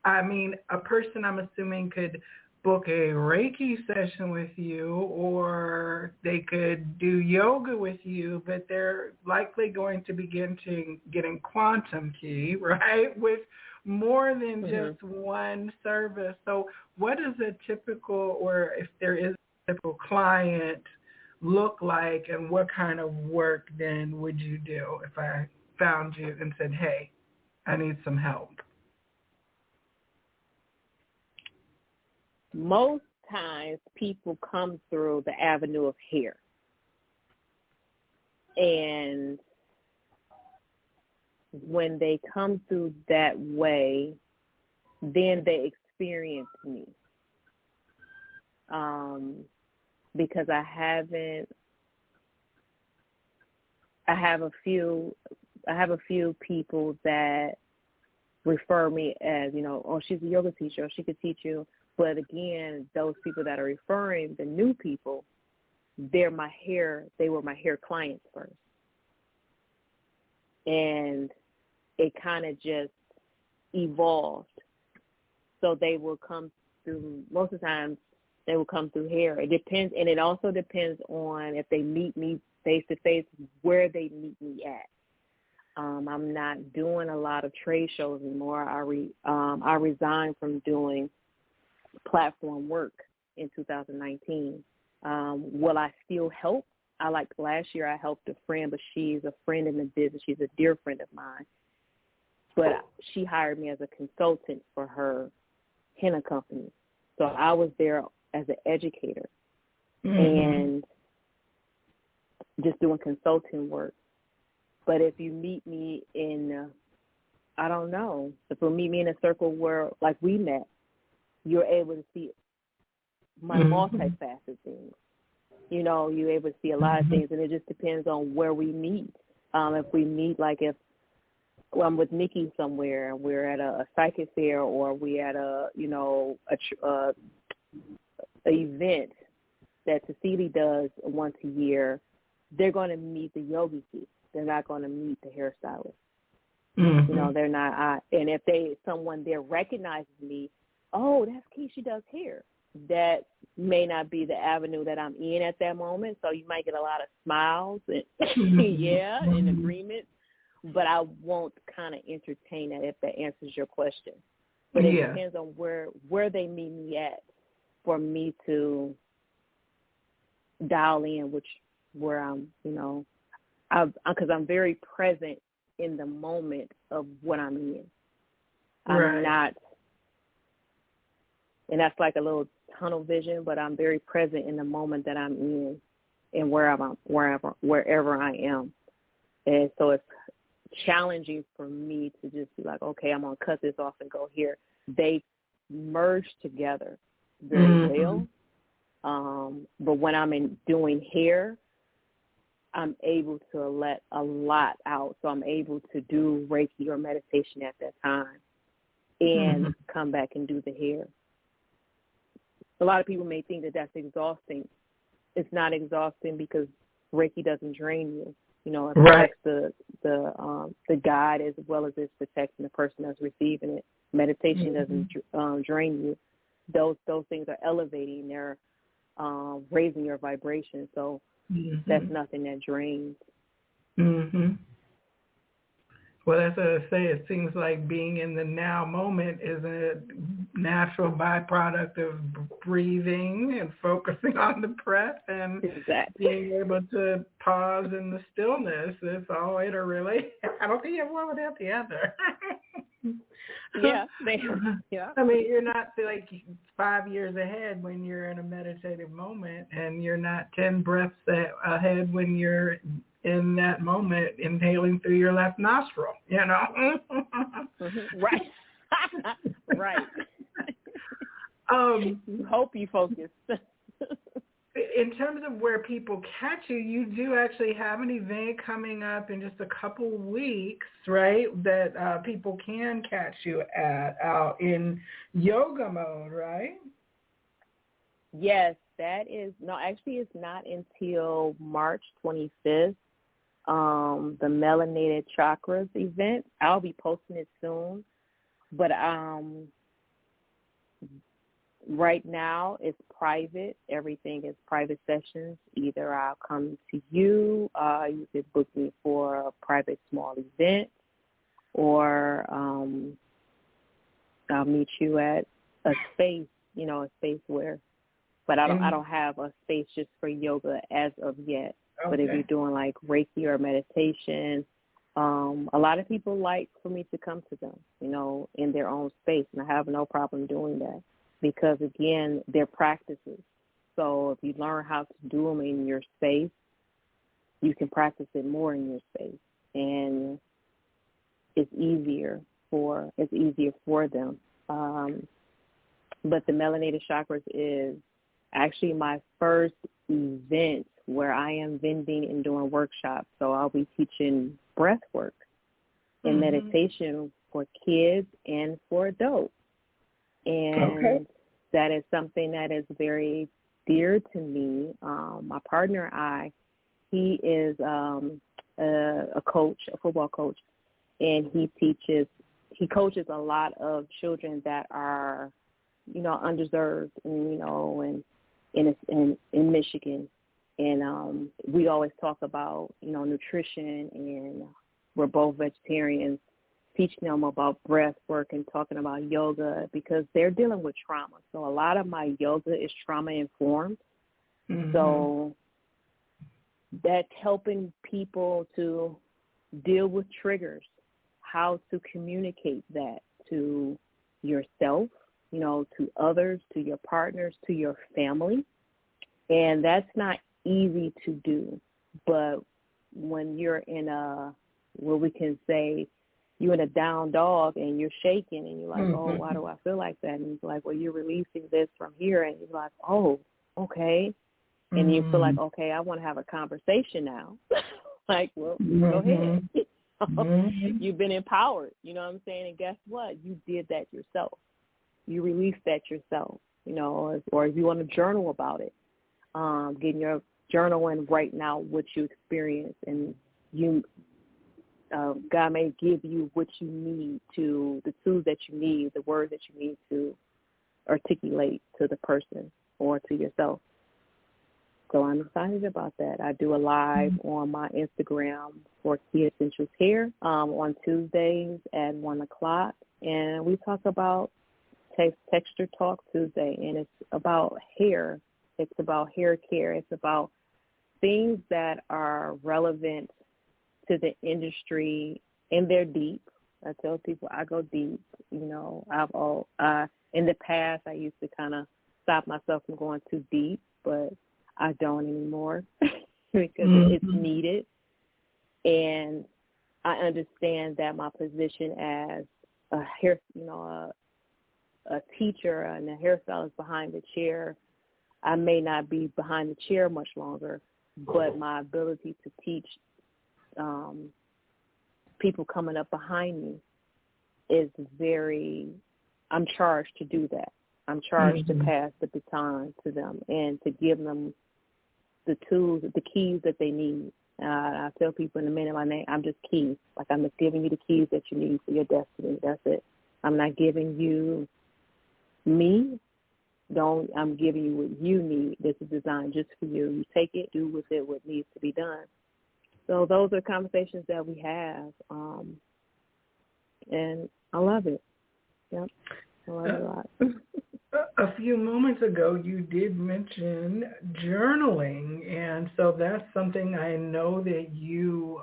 I mean, a person, I'm assuming, could book a Reiki session with you, or they could do yoga with you, but they're likely going to begin to getting quantum key, right, with more than just one service. So what does a typical, or if there is a typical client, look like, and what kind of work then would you do if I found you and said, hey, I need some help? Most times people come through the avenue of hair. And when they come through that way, then they experience me. Because I have a few people that refer me as, oh, she's a yoga teacher, or she could teach you. But again, those people that are referring, the new people, they were my hair clients first. And it kind of just evolved. So they will come through, most of the time, they will come through hair. It depends, and it also depends on if they meet me face-to-face, where they meet me at. I'm not doing a lot of trade shows anymore. I resigned from doing platform work in 2019. Will I still help? Like last year I helped a friend, but she's a friend in the business. She's a dear friend of mine. But she hired me as a consultant for her henna company. So I was there as an educator and just doing consulting work. But if you meet me in, I don't know, if you meet me in a circle where, like we met, you're able to see my multifaceted things. You're able to see a lot of things, and it just depends on where we meet. If we meet, like if I'm with Nikki somewhere, and we're at a psychic fair, or we at a event that Cecily does once a year, they're going to meet the yogis. They're not going to meet the hairstylist. They're not. And if someone there recognizes me, oh, that's Key, she does hair. That may not be the avenue that I'm in at that moment. So you might get a lot of smiles and in agreement, but I won't kind of entertain that if that answers your question. But it depends on where they meet me at for me to dial in where I'm, because I'm very present in the moment of what I'm in. I'm not, and that's like a little tunnel vision, but I'm very present in the moment that I'm in and wherever I am. And so it's challenging for me to just be like, okay, I'm going to cut this off and go here. They merge together very well. But when I'm doing hair, I'm able to let a lot out. So I'm able to do Reiki or meditation at that time and come back and do the hair. A lot of people may think that that's exhausting. It's not exhausting because Reiki doesn't drain you. You know, it Right. protects the guide as well as it's protecting the person that's receiving it. Meditation doesn't drain you. Those things are elevating. They're raising your vibration. So that's nothing that drains. Well, that's what I say. It seems like being in the now moment is a natural byproduct of breathing and focusing on the breath and being able to pause in the stillness. It's all interrelated. I don't think you have one without the other. Yeah. I mean, you're not like 5 years ahead when you're in a meditative moment, and you're not 10 breaths ahead when you're in that moment inhaling through your left nostril, you know? Right. Right. Hope you focus. In terms of where people catch you, you do actually have an event coming up in just a couple weeks, right, that people can catch you at out in yoga mode, right? Yes, that is, no, actually it's not until March 25th, the Melanated Chakras event. I'll be posting it soon, but right now it's private. Everything is private sessions. Either I'll come to you, you could book me for a private small event, or I'll meet you at a space, you know, a space where, but I don't have a space just for yoga as of yet. Okay. But if you're doing like Reiki or meditation, a lot of people like for me to come to them, you know, in their own space, and I have no problem doing that because, again, they're practices. So if you learn how to do them in your space, you can practice it more in your space, and it's easier for them. But the Melanated Chakras is actually my first event where I am vending and doing workshops. So I'll be teaching breathwork and meditation for kids and for adults. And that is something that is very dear to me. My partner and I, he is a coach, a football coach, and he coaches a lot of children that are, you know, undeserved, and, you know, and in Michigan. And we always talk about, you know, nutrition, and we're both vegetarians, teaching them about breath work and talking about yoga because they're dealing with trauma. So a lot of my yoga is trauma informed. So that's helping people to deal with triggers, how to communicate that to yourself, you know, to others, to your partners, to your family. And that's not easy to do. But when you're in where we can say you're in a down dog and you're shaking and you're like, oh, why do I feel like that? And you're like, well, you're releasing this from here. And you're like, oh, okay. And you feel like, okay, I want to have a conversation now. Like, well, go ahead. You've been empowered, you know what I'm saying? And guess what? You did that yourself. You released that yourself, you know, or if you want to journal about it, getting your journal and writing out what you experienced, and you, God may give you what you need to, the tools that you need, the words that you need to articulate to the person or to yourself. So I'm excited about that. I do a live on my Instagram for Key Essentials Hair on Tuesdays at 1 o'clock. And we talk about Texture Talk Tuesday, and it's about hair. It's about hair care. It's about things that are relevant to the industry, and they're deep. I tell people I go deep. You know, in the past I used to kind of stop myself from going too deep, but I don't anymore because it's needed. And I understand that my position as a hair, you know, a teacher and a hairstylist behind the chair, I may not be behind the chair much longer, but my ability to teach people coming up behind me is I'm charged to do that. I'm charged to pass the baton to them and to give them the tools, the keys that they need. I tell people in a minute, my name, I'm just keys. Like, I'm just giving you the keys that you need for your destiny. That's it. I'm not giving you me. I'm giving you what you need. This is designed just for you. You take it, do with it what needs to be done. So those are conversations that we have, and I love it. Yep, I love it a lot. A few moments ago, you did mention journaling, and so that's something I know that you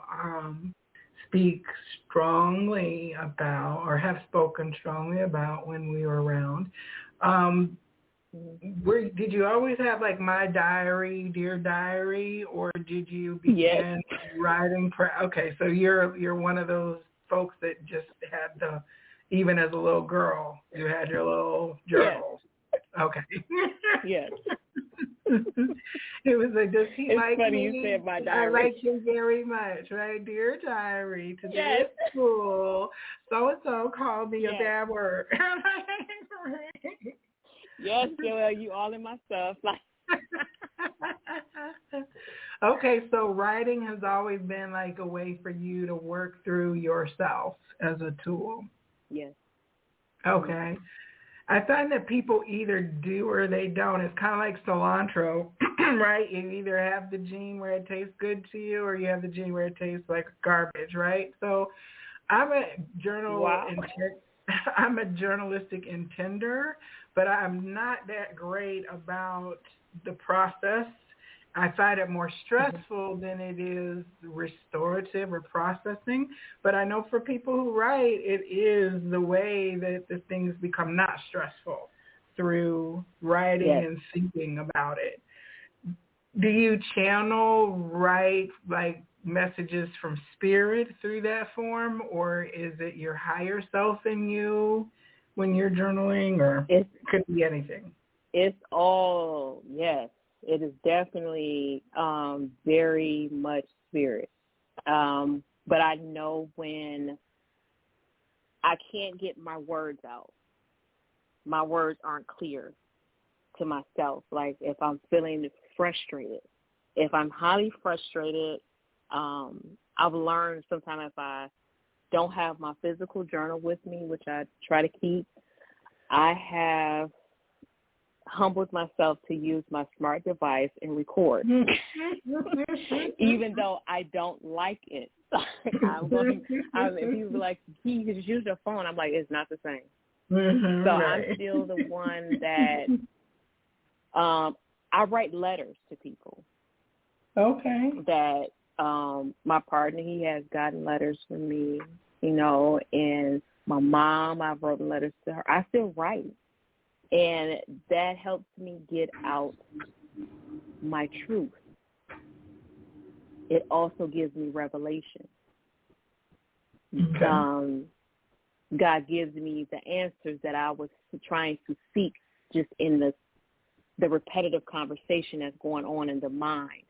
speak strongly about, or have spoken strongly about when we were around. Did you always have like My Diary, Dear Diary, or did you begin writing? Okay, so you're one of those folks that just had even as a little girl, you had your little journals. Yes. Okay. Yes. It was like, does he it's like funny me? You said My Diary. I like you very much, right? Dear Diary, today yes. at school, so-and-so called me a bad word. Yes, Joelle, you all in my stuff. Okay, so writing has always been like a way for you to work through yourself as a tool. Yes. Okay. I find that people either do or they don't. It's kind of like cilantro, right? You either have the gene where it tastes good to you, or you have the gene where it tastes like garbage, right? So I'm a I'm a journalistic intender, but I'm not that great about the process. I find it more stressful than it is restorative or processing. But I know for people who write, it is the way that the things become not stressful through writing and thinking about it. Do you channel, write like messages from spirit through that form, or is it your higher self in you when you're journaling, or it could be anything? It's all, yes. It is definitely very much spirit. But I know when I can't get my words out, my words aren't clear to myself. Like if I'm feeling frustrated, if I'm highly frustrated, I've learned sometimes if I don't have my physical journal with me, which I try to keep, I have humbled myself to use my smart device and record, even though I don't like it. If you were like, you could just use your phone, I'm like, it's not the same. So I'm still the one that I write letters to people. Okay. That my partner, he has gotten letters from me, and my mom, I've written letters to her. I still write. And that helps me get out my truth. It also gives me revelation. Okay. God gives me the answers that I was trying to seek just in the repetitive conversation that's going on in the mind.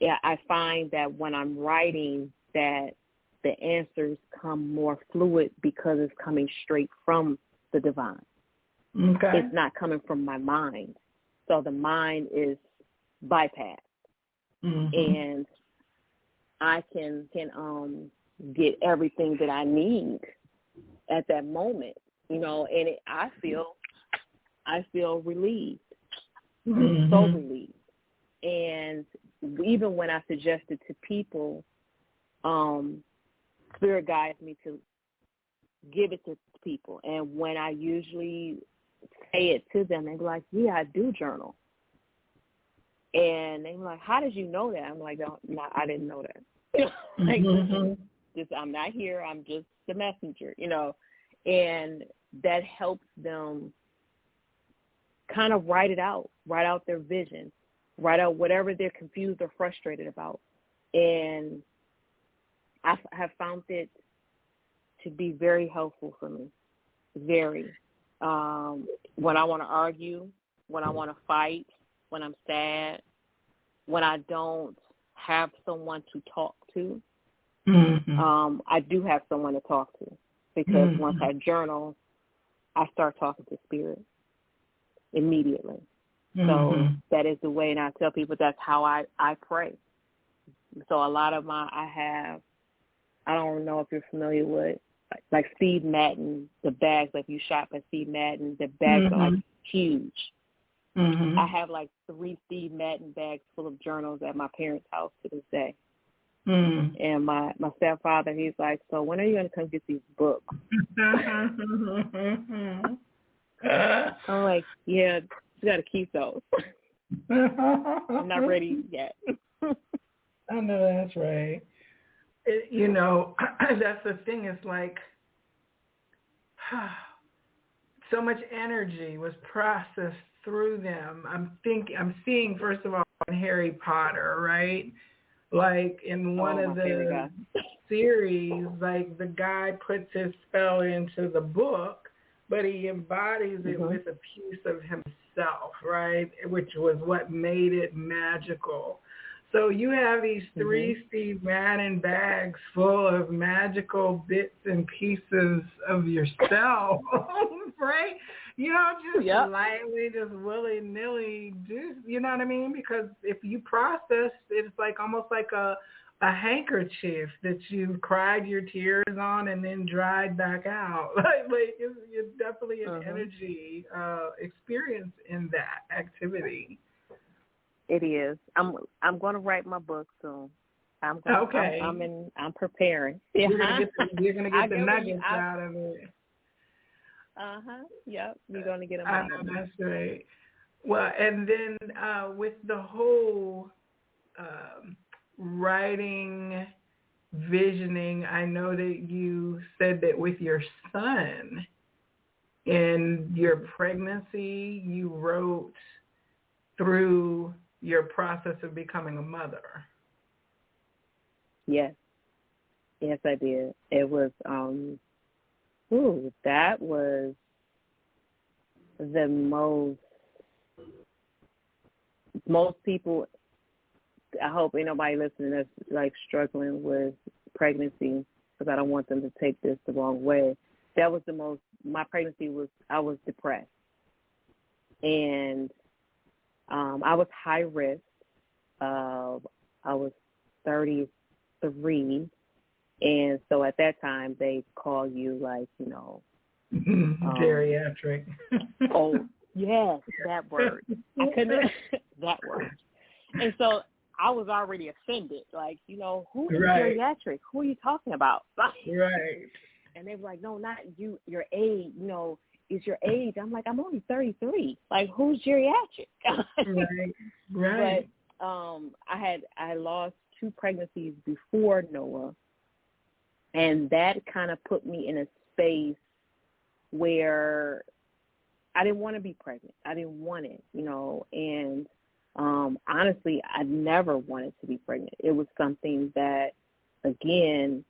Yeah, I find that when I'm writing that the answers come more fluid because it's coming straight from the divine. Okay. It's not coming from my mind. So the mind is bypassed. And I can get everything that I need at that moment, and I feel relieved. So relieved. And even when I suggested to people, Spirit guides me to give it to people. And when I usually say it to them, they be like, yeah, I do journal. And they were like, how did you know that? I'm like, no, I didn't know that. I'm not here. I'm just the messenger, and that helps them kind of write out their vision, write out whatever they're confused or frustrated about. And I have found it to be very helpful for me, very. When I want to argue, when I want to fight, when I'm sad, when I don't have someone to talk to, I do have someone to talk to, because once I journal, I start talking to spirit immediately. So that is the way, and I tell people that's how I pray. So a lot of I don't know if you're familiar with, like Steve Madden, the bags, like you shop at Steve Madden, the bags are like huge. I have like 3 Steve Madden bags full of journals at my parents' house to this day. And my stepfather, he's like, so when are you going to come get these books? I'm like, yeah, you got to keep those. I'm not ready yet. I know that's right. That's the thing. It's like so much energy was processed through them. I'm seeing, first of all, in Harry Potter, right? Like in one of the series, like the guy puts his spell into the book, but he embodies it with a piece of himself, right? Which was what made it magical. So you have these 3 Steve Madden bags full of magical bits and pieces of yourself, right? You don't just lightly, just willy-nilly do, you know what I mean? Because if you process, it's like almost like a handkerchief that you cried your tears on and then dried back out. Like it's definitely an energy experience in that activity. It is. I'm going to write my book soon. I'm preparing. You're gonna get the nuggets out of it. Yep. You're gonna get them I out. know, that's right. Well, and then with the whole writing, visioning, I know that you said that with your son in your pregnancy, you wrote through your process of becoming a mother. Yes, I did. It was, that was the most people, I hope ain't nobody listening that's like struggling with pregnancy, because I don't want them to take this the wrong way. That was my pregnancy was, I was depressed. And I was high risk. I was 33. And so at that time, they call you like, geriatric. Oh, yes, that word. I couldn't, that word. And so I was already offended. Like, who is geriatric? Who are you talking about? Right. And they were like, no, not you, your age, it's your age. I'm like, I'm only 33. Like, who's geriatric? Right. But I lost 2 pregnancies before Noah, and that kind of put me in a space where I didn't want to be pregnant. I didn't want it, and honestly, I never wanted to be pregnant. It was something that, again,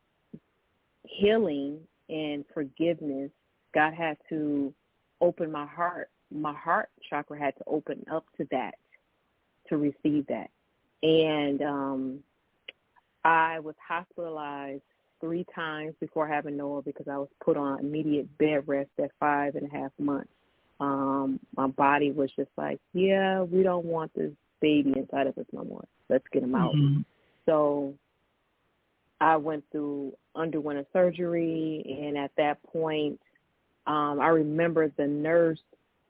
healing and forgiveness, God had to open my heart. My heart chakra had to open up to that, to receive that. And I was hospitalized 3 times before having Noah because I was put on immediate bed rest at 5.5 months. My body was just like, yeah, we don't want this baby inside of us no more. Let's get him out. So I underwent a surgery, and at that point, I remember the nurse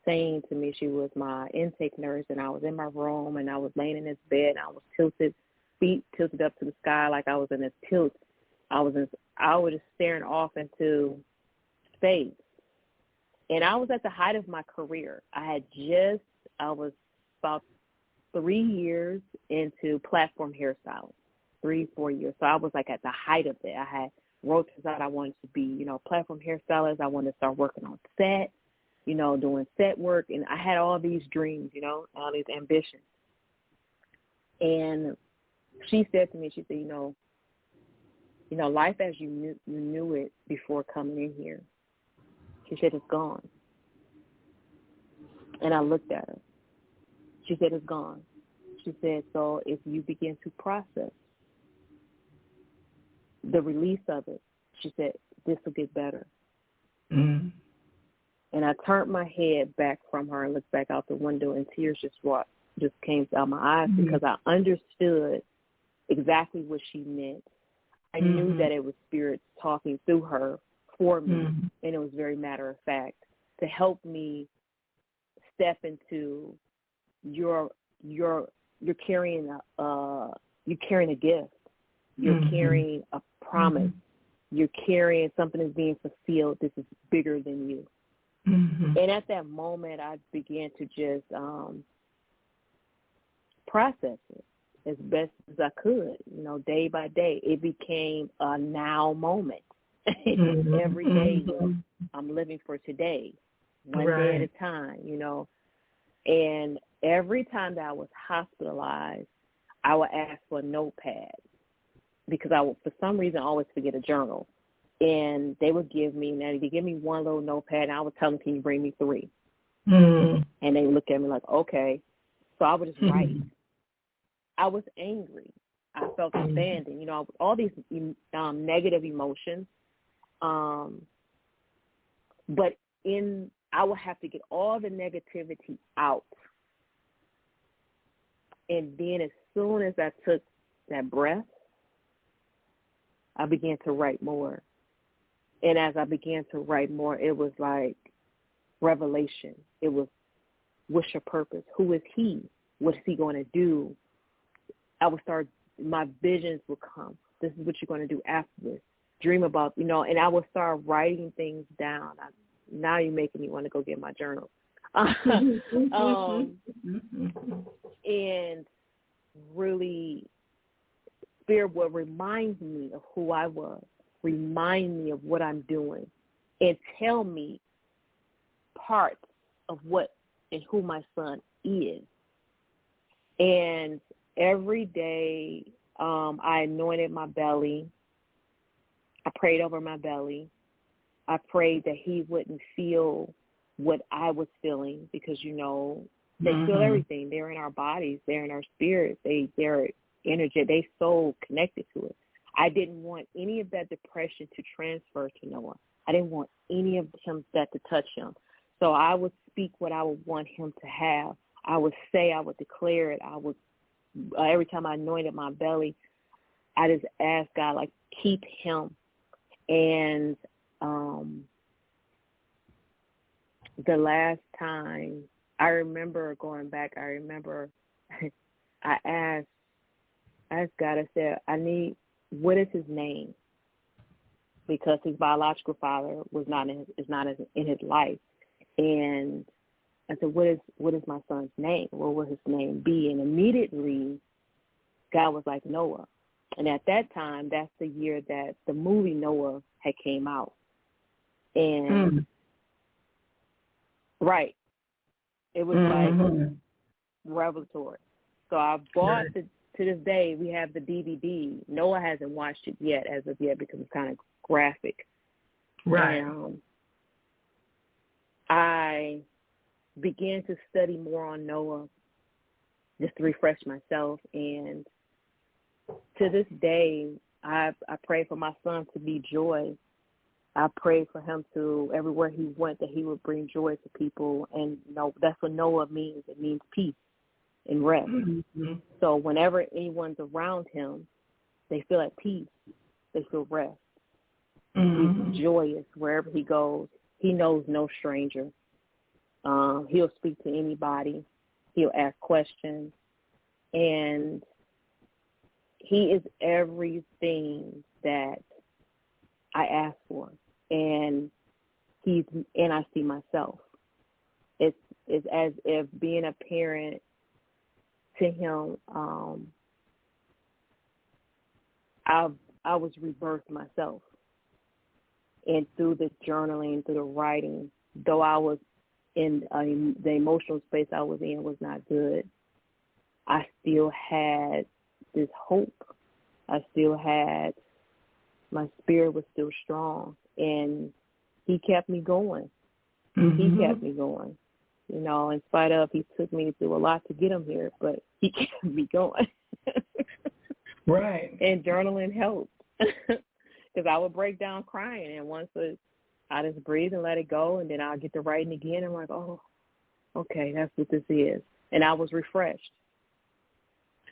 saying to me, she was my intake nurse, and I was in my room, and I was laying in this bed, and I was feet tilted up to the sky like I was in a tilt. I was just staring off into space. And I was at the height of my career. I was about 3 years into platform hairstyling, 3-4 years. So I was like at the height of it. I had wrote out I wanted to be, platform hairstylist. I wanted to start working on set, doing set work. And I had all these dreams, all these ambitions. And she said to me, she said, life as you knew it before coming in here, she said, it's gone. And I looked at her. She said, it's gone. She said, so if you begin to process the release of it, she said, this will get better. And I turned my head back from her and looked back out the window, and tears just came out my eyes because I understood exactly what she meant. I knew that it was spirit talking through her for me, and it was very matter of fact to help me step into you're carrying a gift, you're carrying a promise, you're carrying something that's being fulfilled. This is bigger than you. And at that moment, I began to just process it as best as I could, day by day. It became a now moment. Every day I'm living for today, one day at a time, And every time that I was hospitalized, I would ask for a notepad because I would, for some reason, always forget a journal. And they would give me one little notepad, and I would tell them, can you bring me 3? And they would look at me like, okay. So I would just write. I was angry. I felt abandoned, all these negative emotions. But I would have to get all the negativity out. And then as soon as I took that breath, I began to write more. And as I began to write more, it was like revelation. It was, what's your purpose? Who is he? What is he going to do? I would start, my visions would come. This is what you're going to do after this. Dream about, and I would start writing things down. Now you're making me want to go get my journal. And really, Spirit will remind me of who I was, remind me of what I'm doing, and tell me parts of what and who my son is. And every day, I anointed my belly. I prayed over my belly. I prayed that he wouldn't feel what I was feeling because, they feel everything. They're in our bodies. They're in our spirits. They're energy. They so connected to it. I didn't want any of that depression to transfer to Noah. I didn't want any of that to touch him. So I would speak what I would want him to have. I would say, I would declare it. I would, every time I anointed my belly, I just asked God, like, keep him. And the last time I remember going back, I asked God, I said, what is his name? Because his biological father is not in his life. And I said, what is my son's name? What will his name be? And immediately God was like, Noah. And at that time, that's the year that the movie Noah had came out. And it was like revelatory. So I bought to this day, we have the DVD. Noah hasn't watched it yet, as of yet, because it's kind of graphic. Right. And, I began to study more on Noah just to refresh myself. And to this day, I pray for my son to be joy. I pray for him to, everywhere he went, that he would bring joy to people. And that's what Noah means. It means peace and rest. So whenever anyone's around him, they feel at peace. They feel rest. He's joyous wherever he goes. He knows no stranger. He'll speak to anybody. He'll ask questions. And he is everything that I ask for. And I see myself. It's as if being a parent to him, I was rebirthed myself. And through the journaling, through the writing, though I was in the emotional space I was in was not good, I still had this hope. I still had, my spirit was still strong. And he kept me going. He kept me going. In spite of, he took me through a lot to get him here, but he kept me going. Right. And journaling helped. Because I would break down crying. And once I I just breathe and let it go, and then I'll get to writing again. And I'm like, oh, okay, that's what this is. And I was refreshed.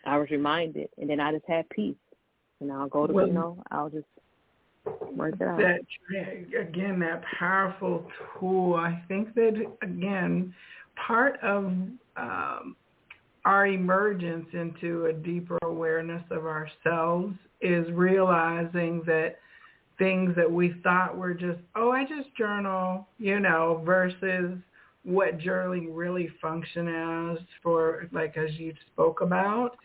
I was reminded, and then I just had peace. And I'll go to, I'll just work it out. Again, that powerful tool. I think that, again, part of our emergence into a deeper awareness of ourselves is realizing that things that we thought were just, I just journal, versus what journaling really function as for, like, as you spoke about,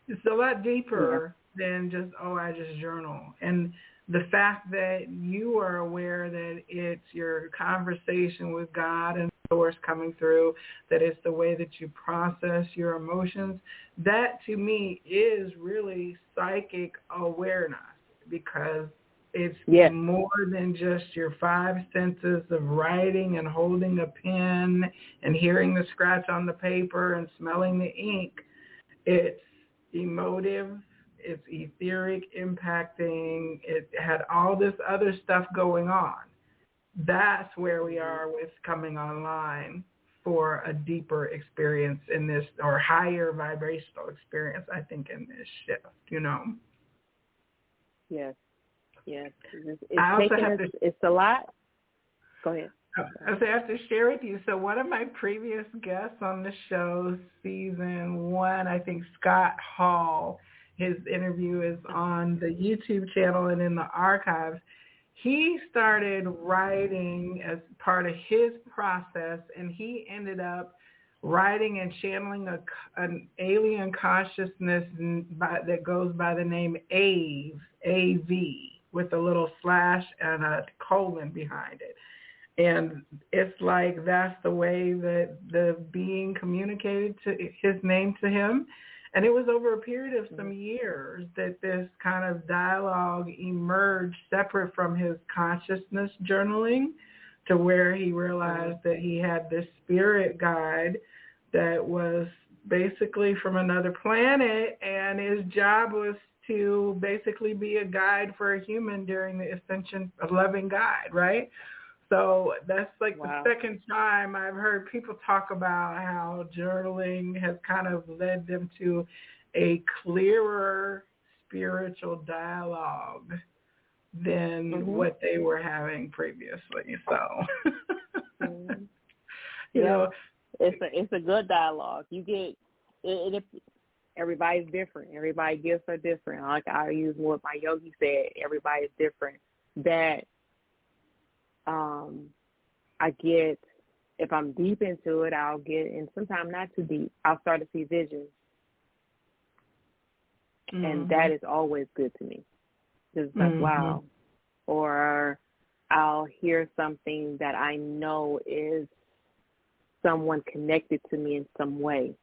it's a lot deeper than just, I just journal. And the fact that you are aware that it's your conversation with God and source coming through, that it's the way that you process your emotions, that to me is really psychic awareness, because it's more than just your five senses of writing and holding a pen and hearing the scratch on the paper and smelling the ink. It's emotive, it's etheric, impacting, it had all this other stuff going on. That's where we are with coming online for a deeper experience in this, or higher vibrational experience, I think, in this shift, Yes. It's a lot. Go ahead. I have to share with you. So one of my previous guests on the show, season 1, I think Scott Hall, his interview is on the YouTube channel and in the archives. He started writing as part of his process, and he ended up writing and channeling an alien consciousness that goes by the name Ave, A-V, with a little slash and a colon behind it. And it's like that's the way that the being communicated to his name to him. And it was over a period of some years that this kind of dialogue emerged separate from his consciousness journaling, to where he realized that he had this spirit guide that was basically from another planet, and his job was to basically be a guide for a human during the ascension, a loving guide, right? So that's like the second time I've heard people talk about how journaling has kind of led them to a clearer spiritual dialogue than what they were having previously. So, you know, it's a good dialogue. You get it. Everybody's different. Everybody's gifts are different. Like I use what my yogi said. Everybody's different. That I get, if I'm deep into it, I'll get, and sometimes not too deep, I'll start to see visions. And that is always good to me. Just like, wow. Or I'll hear something that I know is someone connected to me in some way.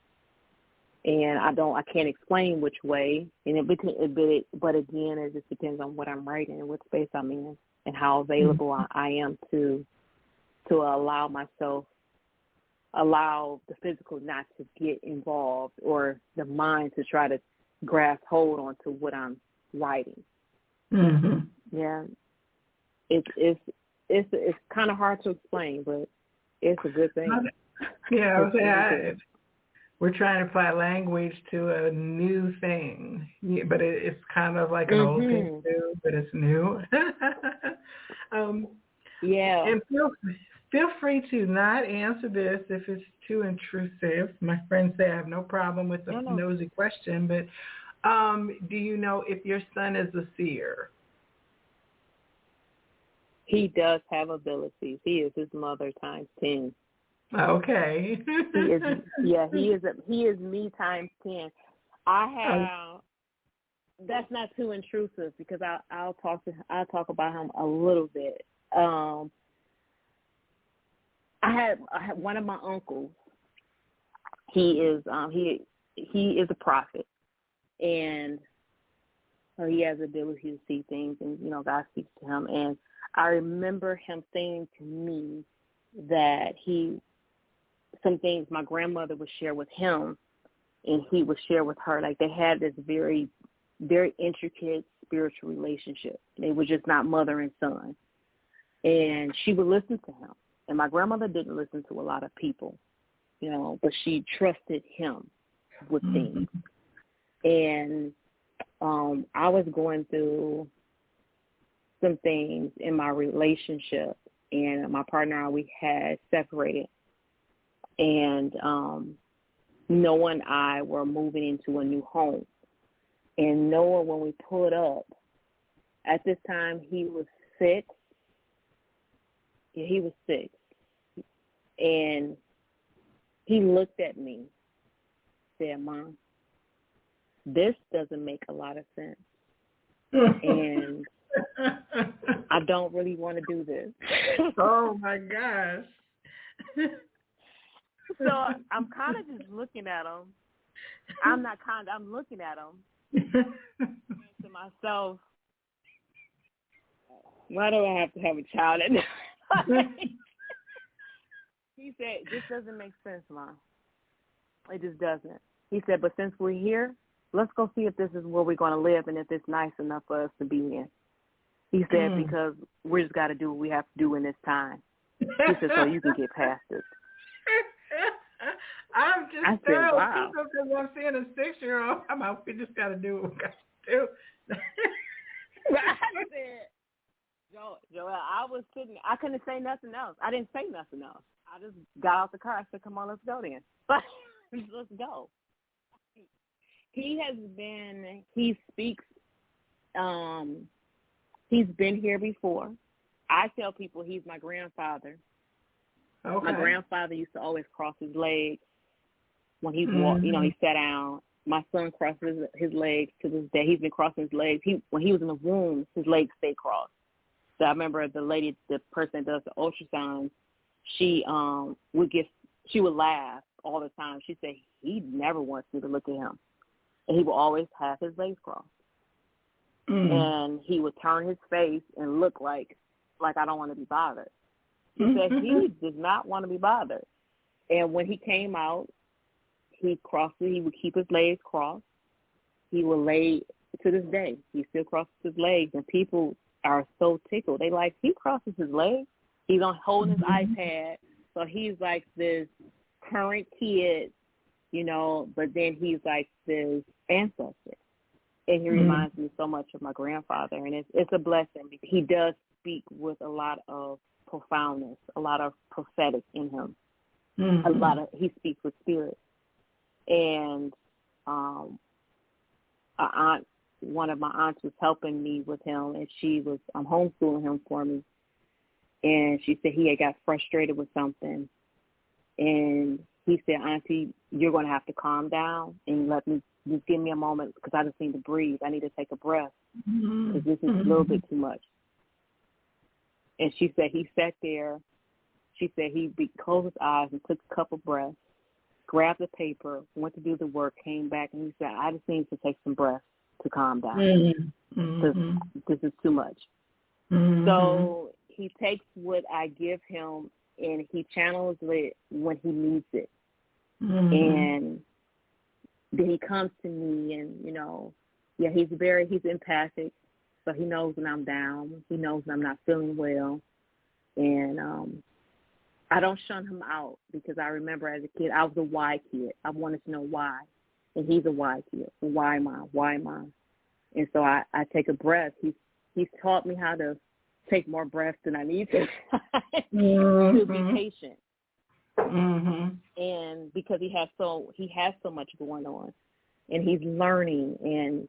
And I can't explain which way. And but again, it just depends on what I'm writing and what space I'm in, and how available I am to allow the physical not to get involved, or the mind to try to grasp hold onto what I'm writing. Yeah, it's kind of hard to explain, but it's a good thing. Yeah, we're trying to apply language to a new thing, but it's kind of like an old thing too, but it's new. And feel free to not answer this if it's too intrusive. My friends say I have no problem with the nosy question, but do you know if your son is a seer? He does have abilities. He is his mother times 10. Okay. He is me times 10. That's not too intrusive, because I'll talk about him a little bit. I had one of my uncles. He is a prophet, and so he has the ability to see things, and God speaks to him. And I remember him saying to me that some things my grandmother would share with him, and he would share with her. Like, they had this very, very intricate spiritual relationship. They were just not mother and son. And she would listen to him. And my grandmother didn't listen to a lot of people, but she trusted him with things. And I was going through some things in my relationship, and my partner and we had separated. And Noah and I were moving into a new home. And Noah, when we pulled up, at this time he was 6. Yeah, he was 6. And he looked at me, said, "Mom, this doesn't make a lot of sense. And I don't really want to do this." Oh, my gosh. So I'm kind of just looking at him. I'm looking at him to myself, why do I have to have a child at night? He said, "This doesn't make sense, Mom. It just doesn't." He said, "But since we're here, let's go see if this is where we're going to live and if it's nice enough for us to be in." He said, "Because we just got to do what we have to do in this time." He said, "So you can get past this." I'm just said, wow. because I'm seeing a 6-year-old. I'm out. We just got to do what we got to do. I said, Joelle, I was sitting. I couldn't say nothing else. I didn't say nothing else. I just got out the car. I said, "Come on, let's go then." Let's go. He speaks, he's been here before. I tell people he's my grandfather. Okay. My grandfather used to always cross his legs when he walked, he sat down. My son crosses his legs to this day. He's been crossing his legs. When he was in the womb, his legs stayed crossed. So I remember the person that does the ultrasounds, she would laugh all the time. She said he never wants me to look at him. And he would always have his legs crossed. And he would turn his face and look like I don't want to be bothered. He said he does not want to be bothered. And when he came out, he would keep his legs crossed. He would lay, to this day, he still crosses his legs. And people are so tickled. They like, he crosses his legs. He's on holding his iPad. So he's like this current kid, but then he's like this ancestor. And he reminds me so much of my grandfather. And it's a blessing because he does speak with a lot of profoundness, a lot of prophetic in him. He speaks with spirit. And one of my aunts was helping me with him, and she was homeschooling him for me. And she said he had got frustrated with something. And he said, "Auntie, you're going to have to calm down and just give me a moment because I just need to breathe. I need to take a breath because this is a little bit too much." And she said he sat there. She said he closed his eyes and took a couple breaths, grabbed the paper, went to do the work, came back, and he said, "I just need to take some breaths to calm down because this is too much." So he takes what I give him and he channels it when he needs it. And then he comes to me and, he's empathic. So he knows when I'm down. He knows when I'm not feeling well. And I don't shun him out because I remember as a kid, I was a why kid. I wanted to know why. And he's a why kid. Why am I? Why am I? And so I take a breath. He's taught me how to take more breaths than I need to to be patient. And because he has so much going on, and he's learning, and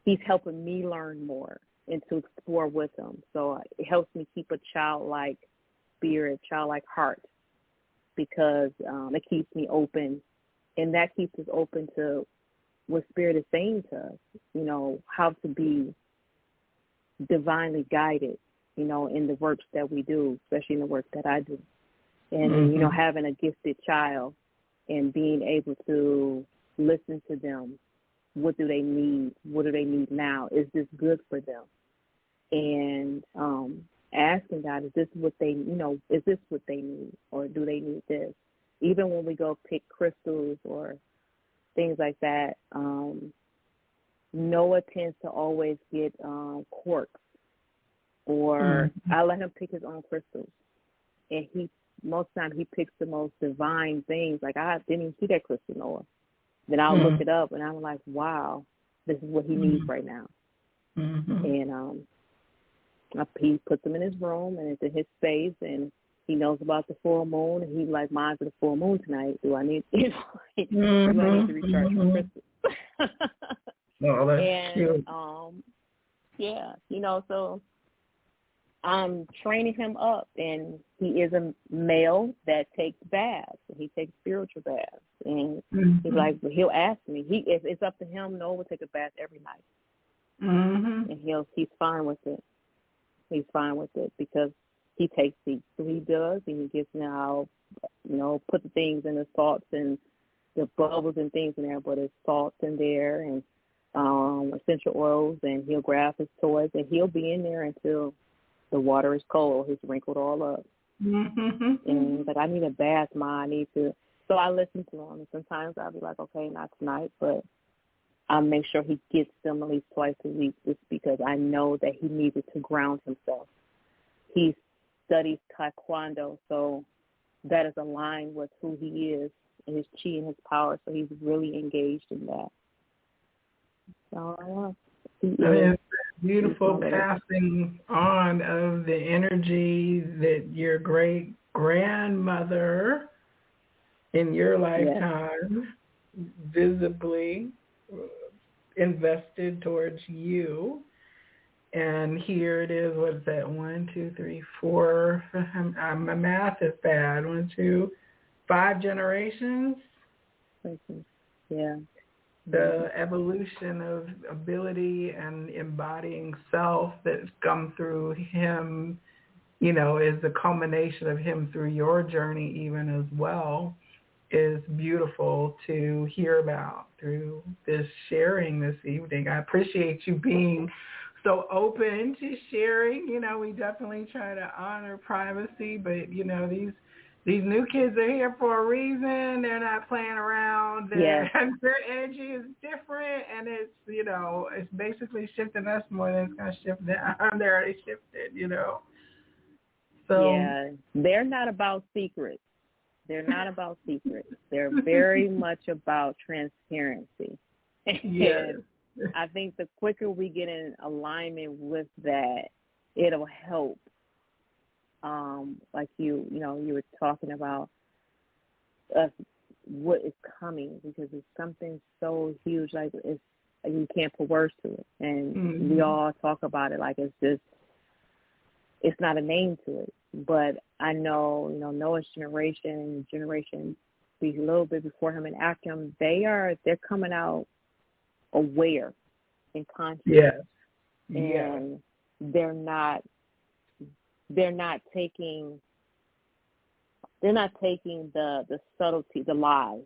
he's helping me learn more and to explore with him. So it helps me keep a childlike spirit, childlike heart, because it keeps me open, and that keeps us open to what Spirit is saying to us, how to be divinely guided, in the works that we do, especially in the work that I do. And, having a gifted child and being able to listen to them. What do they need? What do they need now? Is this good for them? And asking God, is this what they need, or do they need this? Even when we go pick crystals or things like that, Noah tends to always get quartz. or I let him pick his own crystals. And most of the time he picks the most divine things. Like, I didn't even see that crystal, Noah. Then I'll look it up, and I'm like, wow, this is what he needs right now. And he puts them in his room, and it's in his space, and he knows about the full moon, and he's like, mine's the full moon tonight. Do I need, do I need to recharge my crystals? Oh, that's cute. Yeah, so I'm training him up, and he is a male that takes baths, and he takes spiritual baths, and he's like, he'll ask me. It's up to him. Noah will take a bath every night, and he's fine with it. He's fine with it because he takes deep. So he does, and he gets now, put the things in the salts and the bubbles and things in there, but it's salts in there and essential oils, and he'll grab his toys, and he'll be in there until the water is cold. He's wrinkled all up. And he's like, I need a bath, Ma. I need to. So I listen to him. And sometimes I'll be like, okay, not tonight, but I make sure he gets them at least twice a week just because I know that he needs it to ground himself. He studies Taekwondo, so that is aligned with who he is and his chi and his power, so he's really engaged in that. So, it's beautiful passing on of the energy that your great grandmother in your lifetime visibly invested towards you. And here it is, what is that, 1, 2, 3, 4, my math is bad, 1, 2, 5 generations? Yeah. The evolution of ability and embodying self that's come through him, is the culmination of him through your journey even as well, is beautiful to hear about through this sharing this evening. I appreciate you being so open to sharing. We definitely try to honor privacy, but, these new kids are here for a reason. They're not playing around. Their energy is different, and it's, it's basically shifting us more than it's going to shift them. They're already shifted, So, yeah, they're not about secrets. They're not about secrets. They're very much about transparency. Yes. And I think the quicker we get in alignment with that, it'll help. Like you were talking about what is coming, because it's something so huge, like you can't put words to it, and we all talk about it like it's not a name to it. But I know, Noah's generation a little bit before him and after him, they're coming out aware and conscious, and they're not taking the subtlety, the lies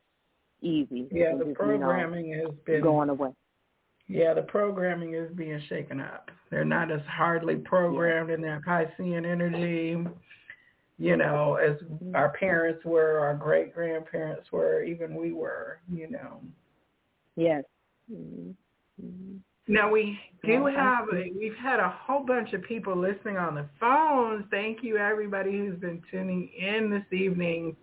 easy. Yeah, the programming has been going away. Yeah, the programming is being shaken up. They're not as hardly programmed in their Piscean energy, as our parents were, our great grandparents were, even we were, Yes. Now, we've had a whole bunch of people listening on the phones. Thank you, everybody who's been tuning in this evening,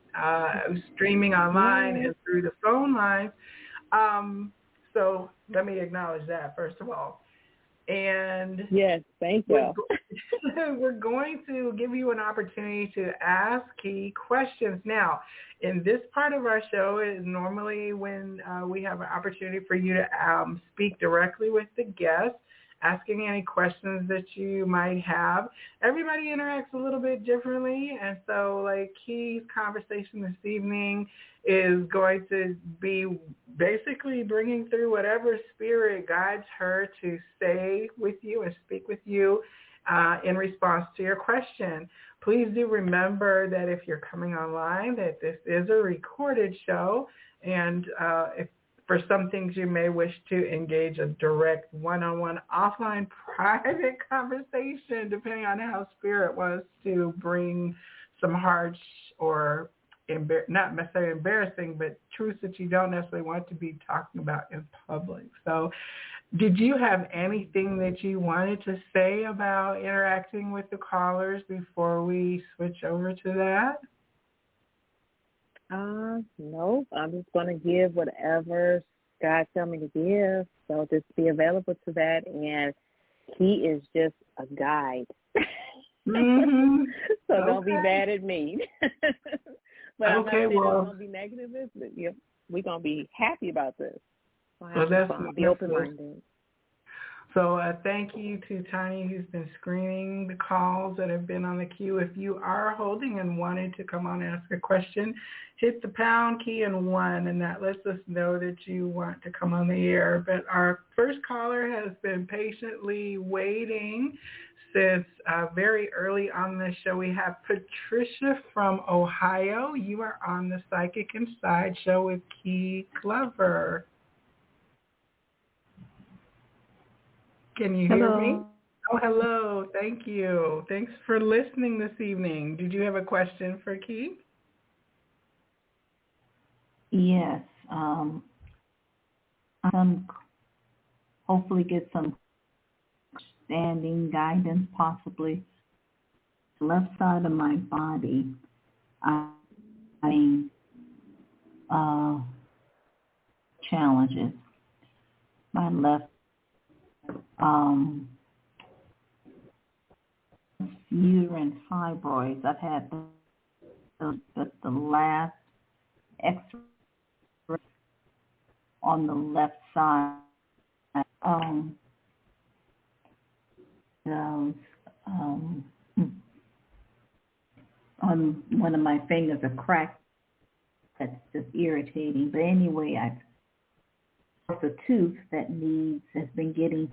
streaming online and through the phone lines. So let me acknowledge that, first of all. And yes, thank you. We're going to give you an opportunity to ask key questions. Now, in this part of our show is normally when we have an opportunity for you to speak directly with the guest, asking any questions that you might have. Everybody interacts a little bit differently, and so like Key's conversation this evening is going to be basically bringing through whatever spirit guides her to stay with you and speak with you in response to your question. Please do remember that if you're coming online, that this is a recorded show, and if for some things you may wish to engage a direct one-on-one offline private conversation, depending on how spirit wants to bring some harsh or not necessarily embarrassing, but truths that you don't necessarily want to be talking about in public. So did you have anything that you wanted to say about interacting with the callers before we switch over to that? No, I'm just going to give whatever God tell me to give. So just be available to that. And he is just a guide. Mm-hmm. So don't be mad at me. But I'm not saying it's going to be negative. We're going to be happy about this. Be open-minded. So thank you to Tanya, who's been screening the calls that have been on the queue. If you are holding and wanted to come on and ask a question, hit the pound key and 1, and that lets us know that you want to come on the air. But our first caller has been patiently waiting since very early on the show. We have Patricia from Ohio. You are on the Psychic Inside show with Key Glover. Can you hear me? Oh, hello. Thank you. Thanks for listening this evening. Did you have a question for Key? Yes. Hopefully get some standing guidance, possibly. The left side of my body, challenges. My left uterine fibroids. I've had the last X-ray on the left side. On one of my fingers, a crack that's just irritating. But anyway, it's a tooth that has been getting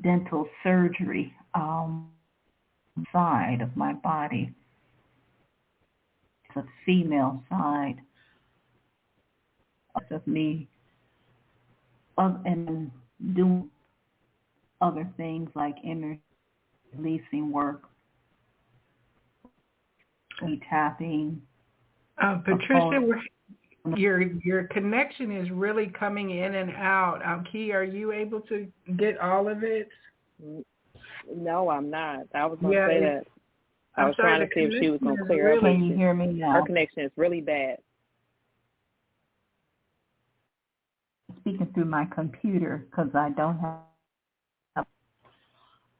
dental surgery side of my body. It's a female side of me, and doing other things like energy releasing work, tapping. Patricia, your connection is really coming in and out. Key, are you able to get all of it? No, I'm not. I was going to say that. I was trying to see if she was going to clear up. Can you hear me now? Her connection is really bad. Speaking through my computer because I don't have.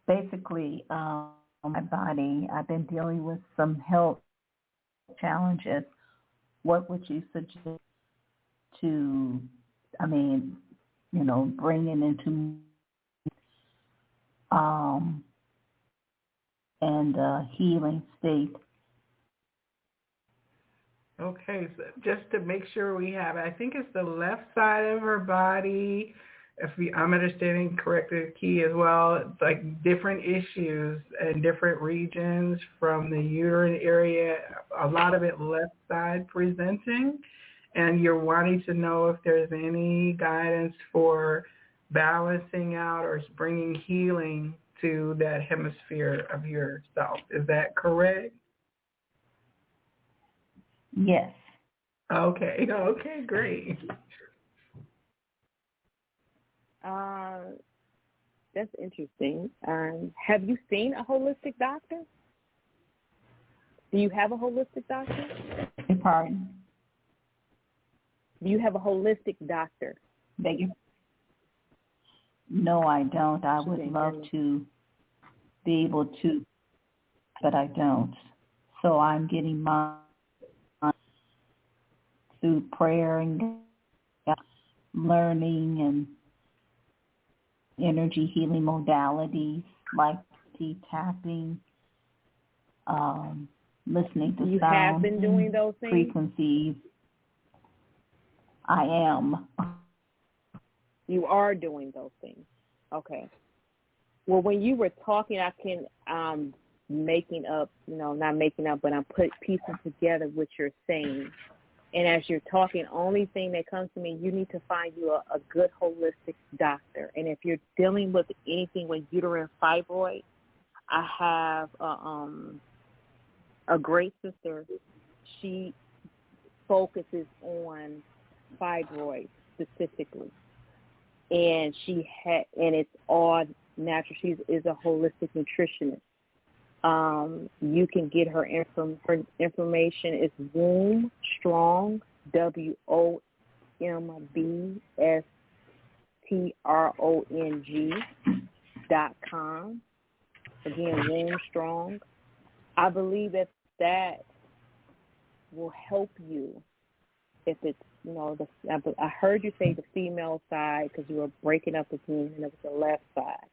Basically, my body, I've been dealing with some health challenges. What would you suggest to, bring it into healing state? Okay, so just to make sure we have it, I think it's the left side of her body. I'm understanding correctly, Key as well. It's like different issues in different regions from the uterine area, a lot of it left side presenting, and you're wanting to know if there's any guidance for balancing out or bringing healing to that hemisphere of yourself. Is that correct? Yes. Okay, great. That's interesting. Have you seen a holistic doctor? Do you have a holistic doctor? Pardon? Do you have a holistic doctor? Beg you? No, I don't. I would love to be able to, but I don't. So I'm getting mine through prayer and learning and energy healing modalities like tapping, listening to you sound. You have been doing those things? Frequencies. I am. You are doing those things. Okay. Well, when you were talking, I can making up, not making up, but I'm piecing together what you're saying. And as you're talking, only thing that comes to me, you need to find you a good holistic doctor. And if you're dealing with anything with uterine fibroid, I have a great sister. she focuses on fibroids specifically, and and it's all natural. She is a holistic nutritionist. You can get her information. It's Womb Strong, WOMBSTRONG.com. Again, Womb Strong. I believe that will help you if it's, I heard you say the female side because you were breaking up again, and it was the left side.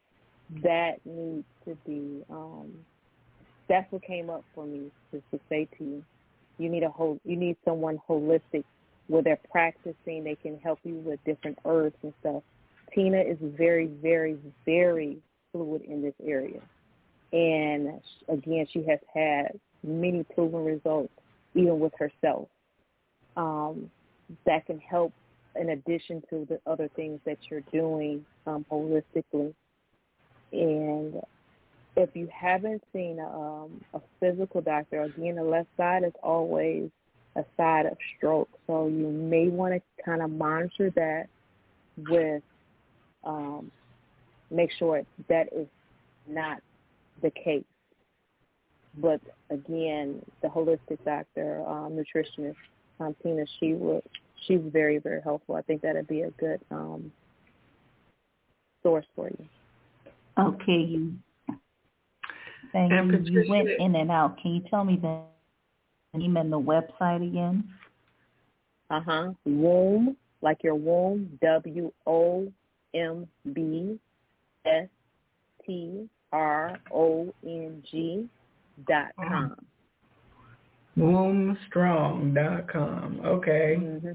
That needs to be, that's what came up for me, just to say to you. You need someone holistic where they're practicing. They can help you with different herbs and stuff. Tina is very, very, very fluid in this area. And again, she has had many proven results, even with herself, that can help in addition to the other things that you're doing holistically. And if you haven't seen a physical doctor, again, the left side is always a side of stroke. So you may want to kind of monitor that with, make sure that is not the case. But again, the holistic doctor, nutritionist, Tina, she's very, very helpful. I think that'd be a good source for you. Okay, you went in and out. Can you tell me the name and the website again? Womb, like your womb, WOMBSTRONG.com. Wombstrong.com. Okay. Mm-hmm.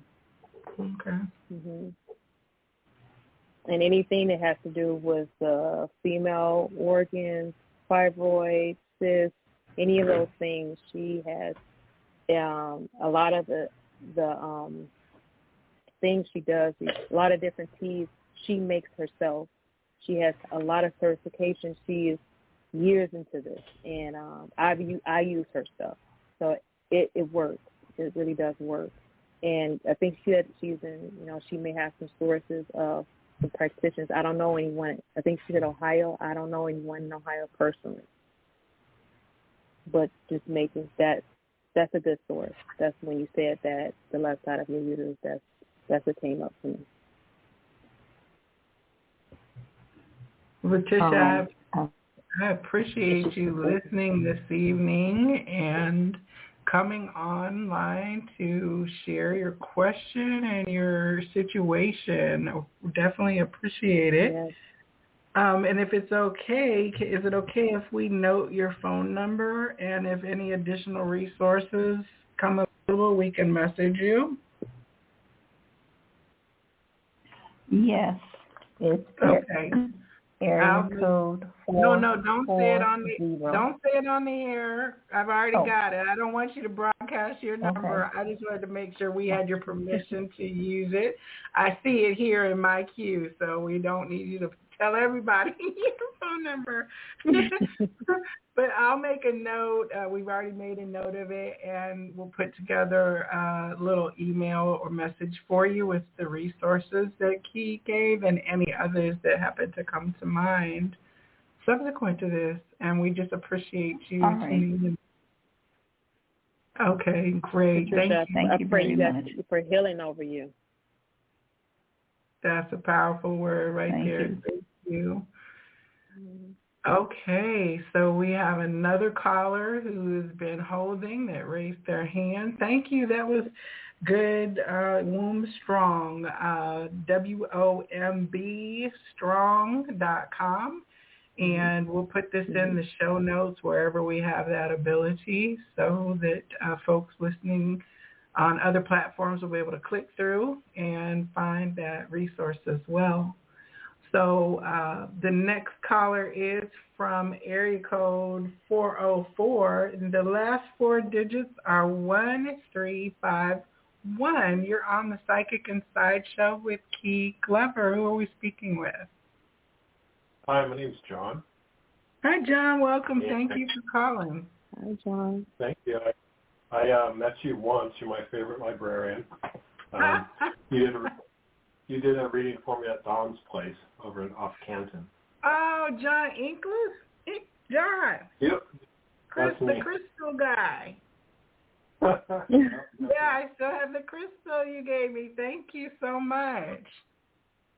Okay. Mm-hmm. And anything that has to do with female organs, fibroids, cysts, any of those things, she has a lot of the things she does, a lot of different teas she makes herself. She has a lot of certifications. She is years into this, and I use her stuff, so it works. It really does work. And I think she's in, she may have some sources of some practitioners. I don't know anyone. I think she's in Ohio. I don't know anyone in Ohio personally, but just making that's a good source. That's when you said that the left side of your uterus. That's what came up for me. Letitia, I appreciate you listening this evening and coming online to share your question and your situation. Definitely appreciate it. Yes. And if it's okay, is it okay if we note your phone number, and if any additional resources come available, we can message you? Yes. It's okay. Area code 440. No, don't say it on the air. I've already got it. I don't want you to broadcast your number. Okay. I just wanted to make sure we had your permission to use it. I see it here in my queue, so we don't need you to tell everybody your phone number. But I'll make a note. We've already made a note of it, and we'll put together a little email or message for you with the resources that Key gave and any others that happen to come to mind subsequent to this. And we just appreciate you tuning in. Okay, great. Patricia, thank you very much for healing over you. That's a powerful word right there. Thank you. Okay, so we have another caller who has been holding that raised their hand. Thank you. That was good. Womb Strong, WOMBstrong.com. And we'll put this in the show notes wherever we have that ability so that folks listening on other platforms will be able to click through and find that resource as well. So the next caller is from area code 404. And the last four digits are 1351. You're on the Psychic Inside Show with Key Glover. Who are we speaking with? Hi, my name's John. Hi, John. Welcome. Thank you for calling. Hi, John. Thank you. I met you once. You're my favorite librarian. You did a reading for me at Dawn's place over off Canton. Oh, John Inglis? John. Yep. The crystal guy. Yeah, I still have the crystal you gave me. Thank you so much.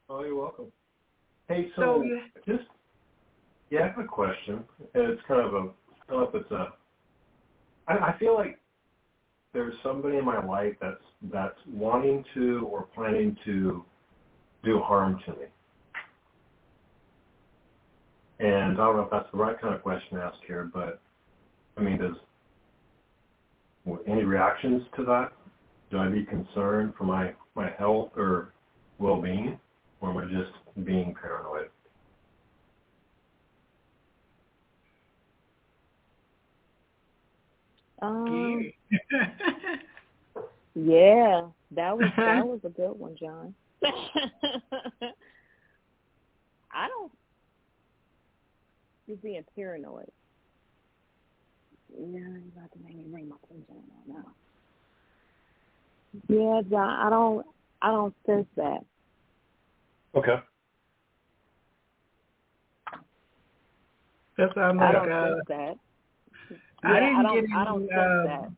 Oh, you're welcome. Hey, so I have a question. And it's kind of I don't know if it's I feel like there's somebody in my life that's wanting to or planning to do harm to me. And I don't know if that's the right kind of question to ask here, but I mean, any reactions to that? Do I be concerned for my health or well-being, or am I just being paranoid? Yeah, that was a good one, John. You're being paranoid. Yeah, you're about to make me ring my phone now. Yeah, John, I don't sense that. Okay. That sounds like I don't sense that. Yeah, I don't sense that.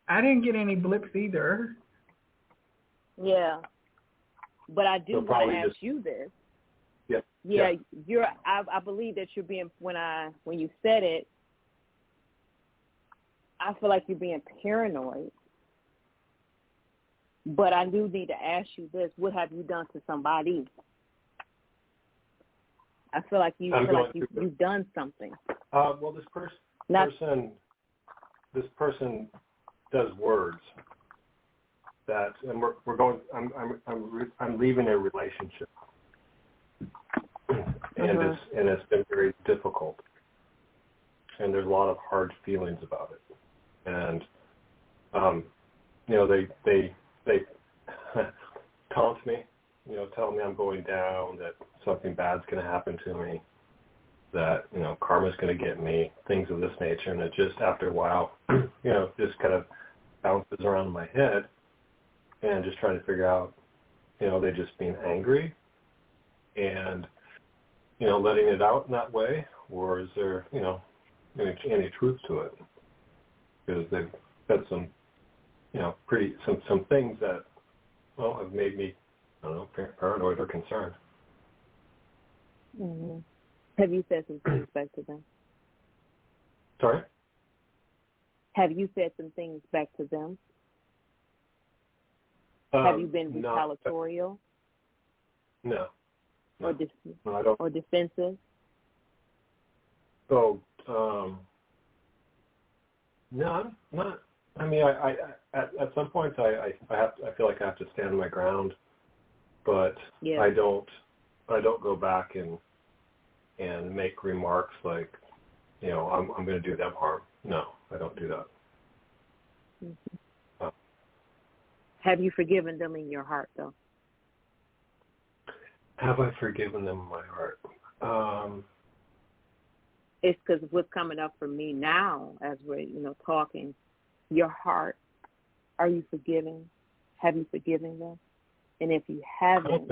I didn't get any blips either. Yeah, but I do want to ask you this. Yeah, I believe that you're being when you said it, I feel like you're being paranoid. But I do need to ask you this: what have you done to somebody? I feel like you've done something. Well, this person does words that, and we're going. I'm leaving a relationship, and it's been very difficult, and there's a lot of hard feelings about it, and they taunt me, tell me I'm going down, that something bad's going to happen to me, that, karma's going to get me, things of this nature. And it just, after a while, just kind of bounces around in my head, and just trying to figure out, they just being angry and, letting it out in that way, or is there, any truth to it? Because they've said some, some things that, have made me, I don't know, paranoid or concerned. Mm-hmm. Have you said some things back to them? Sorry? Have you said some things back to them? Have you been retaliatorial? No. Or defensive? So, no, I'm not. I mean, I at some points I feel like I have to stand my ground, but I don't go back and make remarks like, I'm going to do them harm. No, I don't do that. Mm-hmm. Have you forgiven them in your heart, though? Have I forgiven them in my heart? It's because what's coming up for me now as we're, talking, your heart, are you forgiving? Have you forgiven them? And if you haven't,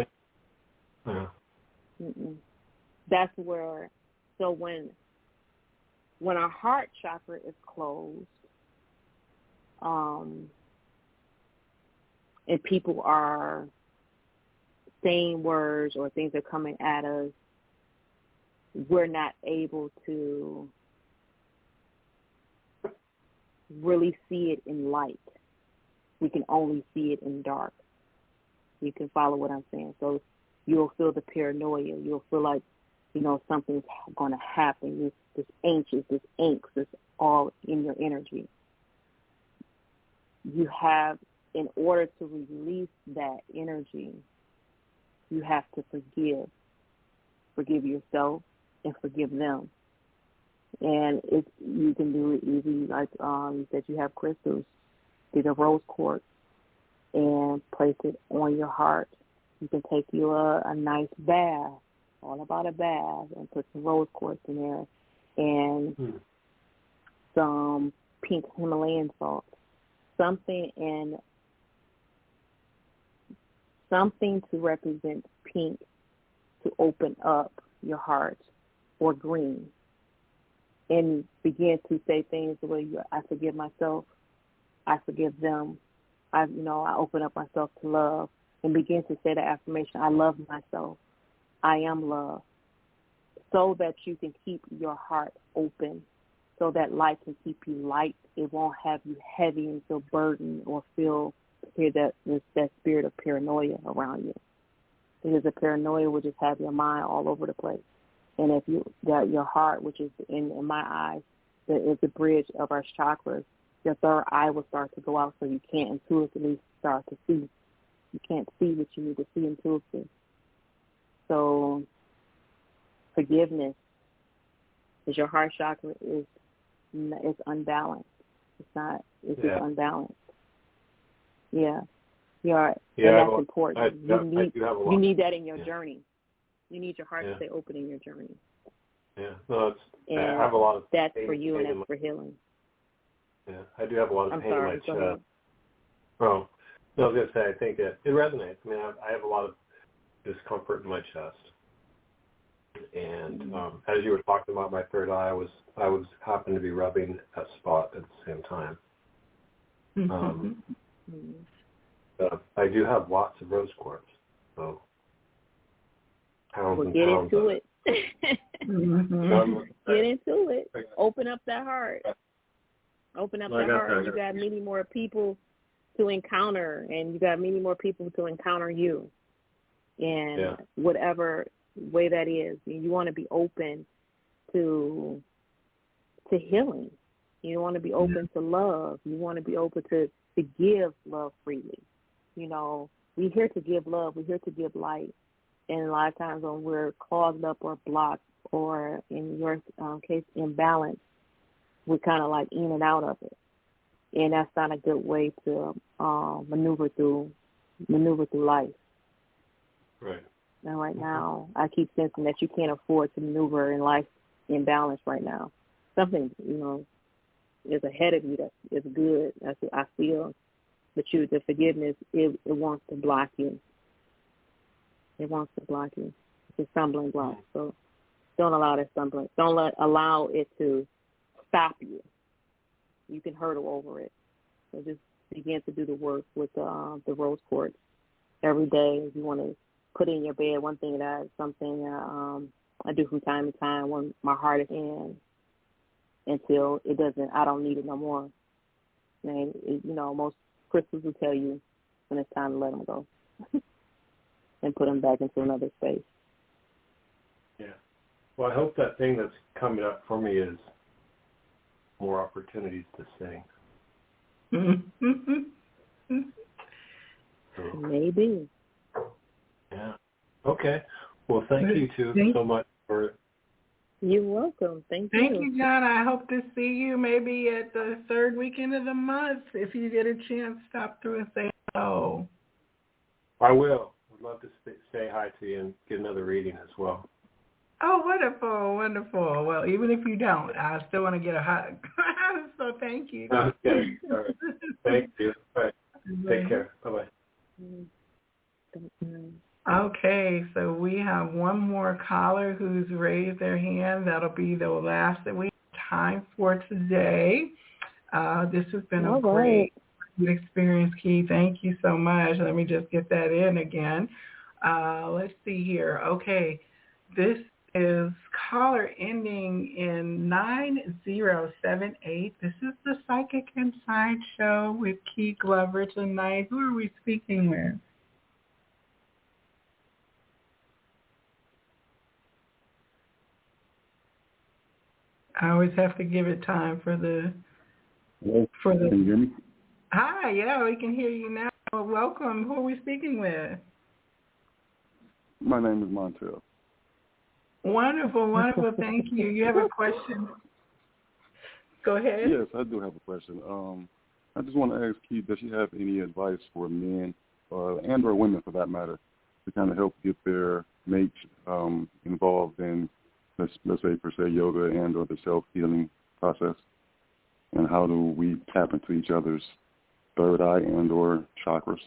that's where, so when our heart chakra is closed, and people are saying words or things are coming at us, we're not able to really see it in light. We can only see it in dark. You can follow what I'm saying. So you'll feel the paranoia. You'll feel like, something's going to happen. This anxious, this angst, this all in your energy. You have, in order to release that energy, you have to forgive. Forgive yourself and forgive them. And you can do it easy, like you said, you have crystals. Get a rose quartz and place it on your heart. You can take you a nice bath, all about a bath, and put some rose quartz in there and some pink Himalayan salt, something to represent pink to open up your heart, or green, and begin to say things the way I forgive myself, I forgive them, I open up myself to love, and begin to say the affirmation, I love myself, I am love, so that you can keep your heart open, so that light can keep you light. It won't have you heavy and feel burdened or feel that spirit of paranoia around you. Because the paranoia will just have your mind all over the place. And if you got your heart, which is in my eyes, that is the bridge of our chakras, your third eye will start to go out, so you can't intuitively start to see. You can't see what you need to see intuitively. So forgiveness is your heart chakra is unbalanced. It's just unbalanced. Yeah. And that's important. You need that in your journey. You need your heart to stay open in your journey. Yeah. No, I have a lot of that's for you, and that's for healing. Yeah, I do have a lot of pain in my chest. Ahead. Oh, no, I was going to say, I think it resonates. I mean, I have a lot of discomfort in my chest. And as you were talking about my third eye, I was happened to be rubbing that spot at the same time. I do have lots of rose quartz, so pounds and get pounds into of it. Get into it. Open up that heart. Open up that heart. You got many more people to encounter, and you got many more people to encounter you. And whatever way that is, you want to be open to healing. You want to be open to love. You want to be open to give love freely. We're here to give love. We're here to give light. And a lot of times when we're clogged up or blocked, or in your case, imbalanced, we're kind of like in and out of it. And that's not a good way to maneuver through life. Right. And right now, I keep sensing that you can't afford to maneuver in life in balance right now. Something, is ahead of you that is good. That's what I feel. But the forgiveness, it wants to block you. It wants to block you. It's a stumbling block. So don't allow that stumbling. Don't allow it to stop you. You can hurdle over it. So just begin to do the work with the rose quartz every day. If you want to put it in your bed, one thing something I do from time to time when my heart is in, until it doesn't, I don't need it no more. And most crystals will tell you when it's time to let them go and put them back into another space. Yeah. Well, I hope that thing that's coming up for me is more opportunities to sing. Maybe. Yeah. Okay. Well, thank you so much for it. You're welcome. Thank you. Thank you, John. I hope to see you maybe at the third weekend of the month. If you get a chance, stop through and say hello. I will. I'd love to say hi to you and get another reading as well. Oh, wonderful, wonderful. Well, even if you don't, I still want to get a hug. So thank you. Okay. All right. Thank you. All right. Take care. Bye-bye. Okay, so we have one more caller who's raised their hand. That'll be the last that we have time for today. This has been a great experience, Key. Thank you so much. Let me just get that in again. Let's see here. Okay, this is caller ending in 9078. This is the Psychic Inside Show with Key Glover tonight. Who are we speaking with? I always have to give it time for the. Hello. Can you hear me? Hi, yeah, we can hear you now. Well, welcome. Who are we speaking with? My name is Montel. Wonderful, wonderful. Thank you. You have a question? Go ahead. Yes, I do have a question. I just want to ask Keith, does she have any advice for men and or women, for that matter, to kind of help get their mates involved in, let's say, per se, yoga and or the self-healing process? and how do we tap into each other's third eye and or chakras?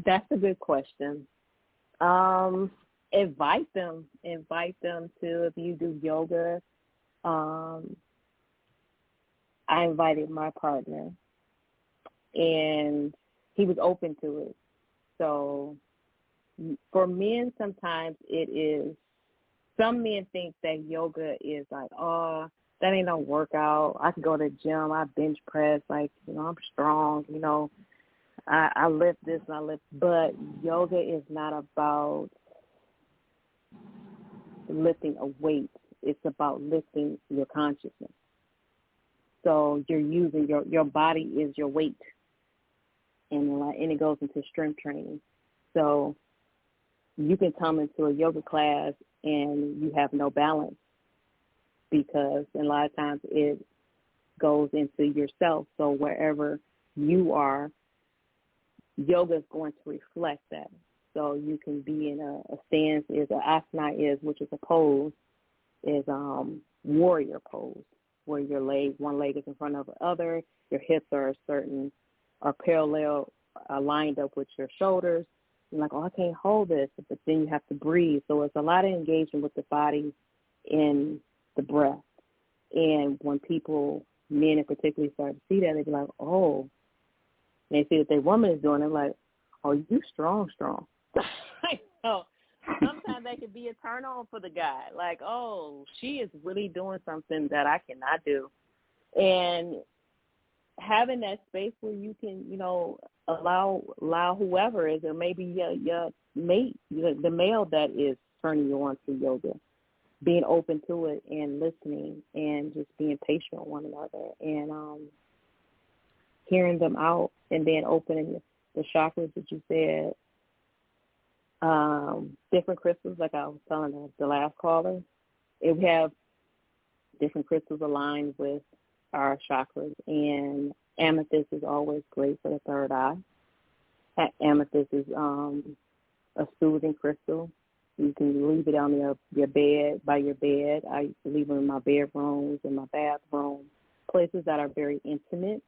That's a good question. Invite them to, if you do yoga. I invited my partner, and he was open to it. So for men, sometimes it is, some men think that yoga is like, oh, that ain't no workout. I can go to the gym, I bench press, like, I'm strong, I lift this and I lift. But yoga is not about lifting a weight. It's about lifting your consciousness. So you're using your body is your weight, and it goes into strength training. So you can come into a yoga class and you have no balance, because a lot of times it goes into yourself. So wherever you are, yoga is going to reflect that. So you can be in a stance, is an asana is, which is a pose, is warrior pose, where your one leg is in front of the other, your hips are parallel, lined up with your shoulders. You're like, oh, I can't hold this, but then you have to breathe. So it's a lot of engagement with the body in the breath. And when men in particular, start to see that, they be like, oh. And they see that their woman is doing it, like, oh, you strong. So sometimes that could be a turn on for the guy. Like, oh, she is really doing something that I cannot do. And having that space where you can, allow whoever is, or maybe your mate, the male that is turning you on to yoga, being open to it and listening and just being patient with one another and hearing them out, and then opening the chakras that you said. Different crystals, like I was telling the last caller, we have different crystals aligned with our chakras, and amethyst is always great for the third eye. Amethyst is a soothing crystal. You can leave it on your bed, by your bed. I used to leave them in my bedrooms, in my bathroom, places that are very intimate.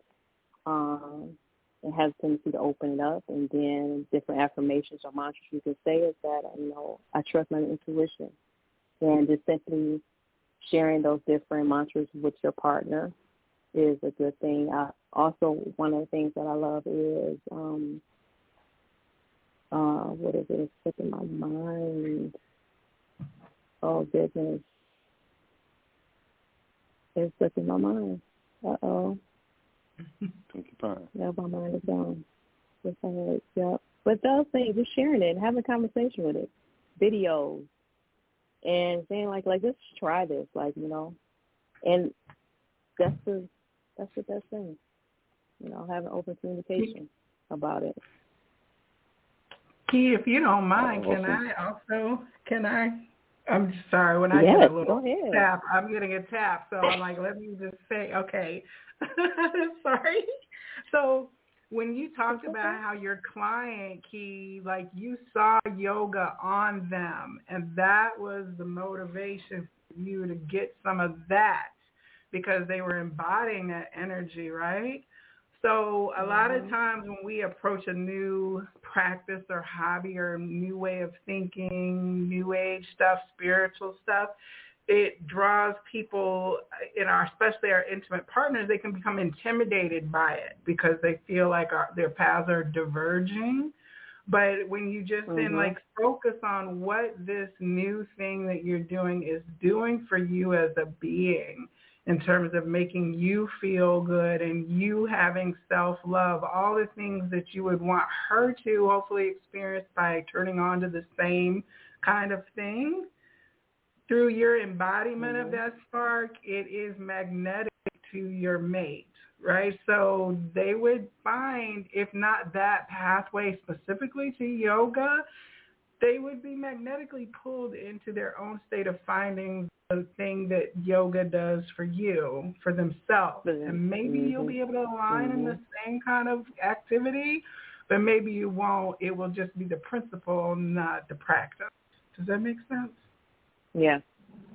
It has a tendency to open it up, and then different affirmations or mantras you can say is that, I trust my intuition. And just simply sharing those different mantras with your partner is a good thing. Also, one of the things that I love is, what is it? It's stuck in my mind. Oh, goodness. It's stuck in my mind. Uh-oh. Take your time. Yeah, my mind is gone. Yep. But those things, just sharing it and having a conversation with it, videos, and saying like just try this, and that's the best thing, having open communication about it. Key, if you don't mind, I'm sorry, when I get a little tap, I'm getting a tap, so I'm like, let me just say, okay. Sorry. So when you talked about how your client, Key, you saw yoga on them, and that was the motivation for you to get some of that, because they were embodying that energy, right? So a lot of times when we approach a new practice or hobby or new way of thinking, new age stuff, spiritual stuff, it draws people, especially our intimate partners, they can become intimidated by it because they feel like their paths are diverging. But when you just then focus on what this new thing that you're doing is doing for you as a being, in terms of making you feel good and you having self-love, all the things that you would want her to hopefully experience by turning on to the same kind of thing, through your embodiment of that spark, it is magnetic to your mate, right? So they would find, if not that pathway specifically to yoga, they would be magnetically pulled into their own state of finding the thing that yoga does for you, for themselves. And maybe you'll be able to align in the same kind of activity, but maybe you won't. It will just be the principle, not the practice. Does that make sense? Yeah.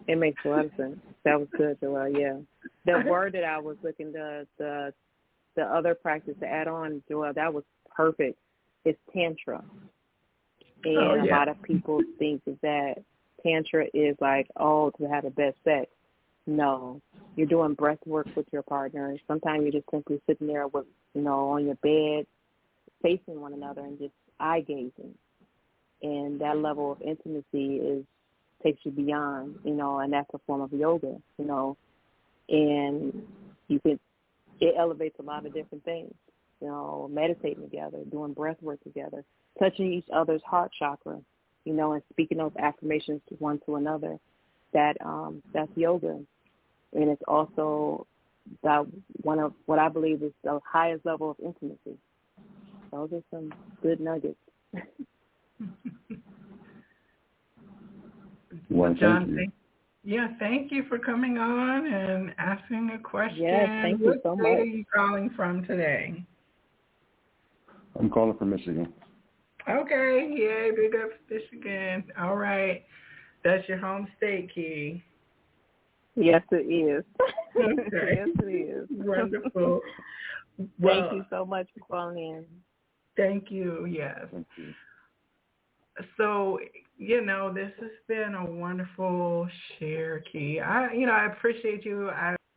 It makes a lot of sense. That was good, Joelle. Yeah, the word that I was looking the other practice to add on, Joelle, that was perfect. It's tantra, and a lot of people think that tantra is like, oh, to have the best sex. No, you're doing breath work with your partner. Sometimes you're just simply sitting there with, on your bed, facing one another and just eye gazing. And that level of intimacy takes you beyond, and that's a form of yoga, and it elevates a lot of different things, meditating together, doing breath work together, touching each other's heart chakra, and speaking those affirmations to one to another. That's yoga. And it's also one of what I believe is the highest level of intimacy. Those are some good nuggets. Well, John, thank you for coming on and asking a question. Yes, thank you so much. What state are you calling from today? I'm calling from Michigan. Okay, yay, big up Michigan. All right. That's your home state, Key. Yes, it is. Okay. Yes, it is. Wonderful. Thank you so much for calling in. Thank you, yes. Thank you. So, this has been a wonderful share, Key. I appreciate you.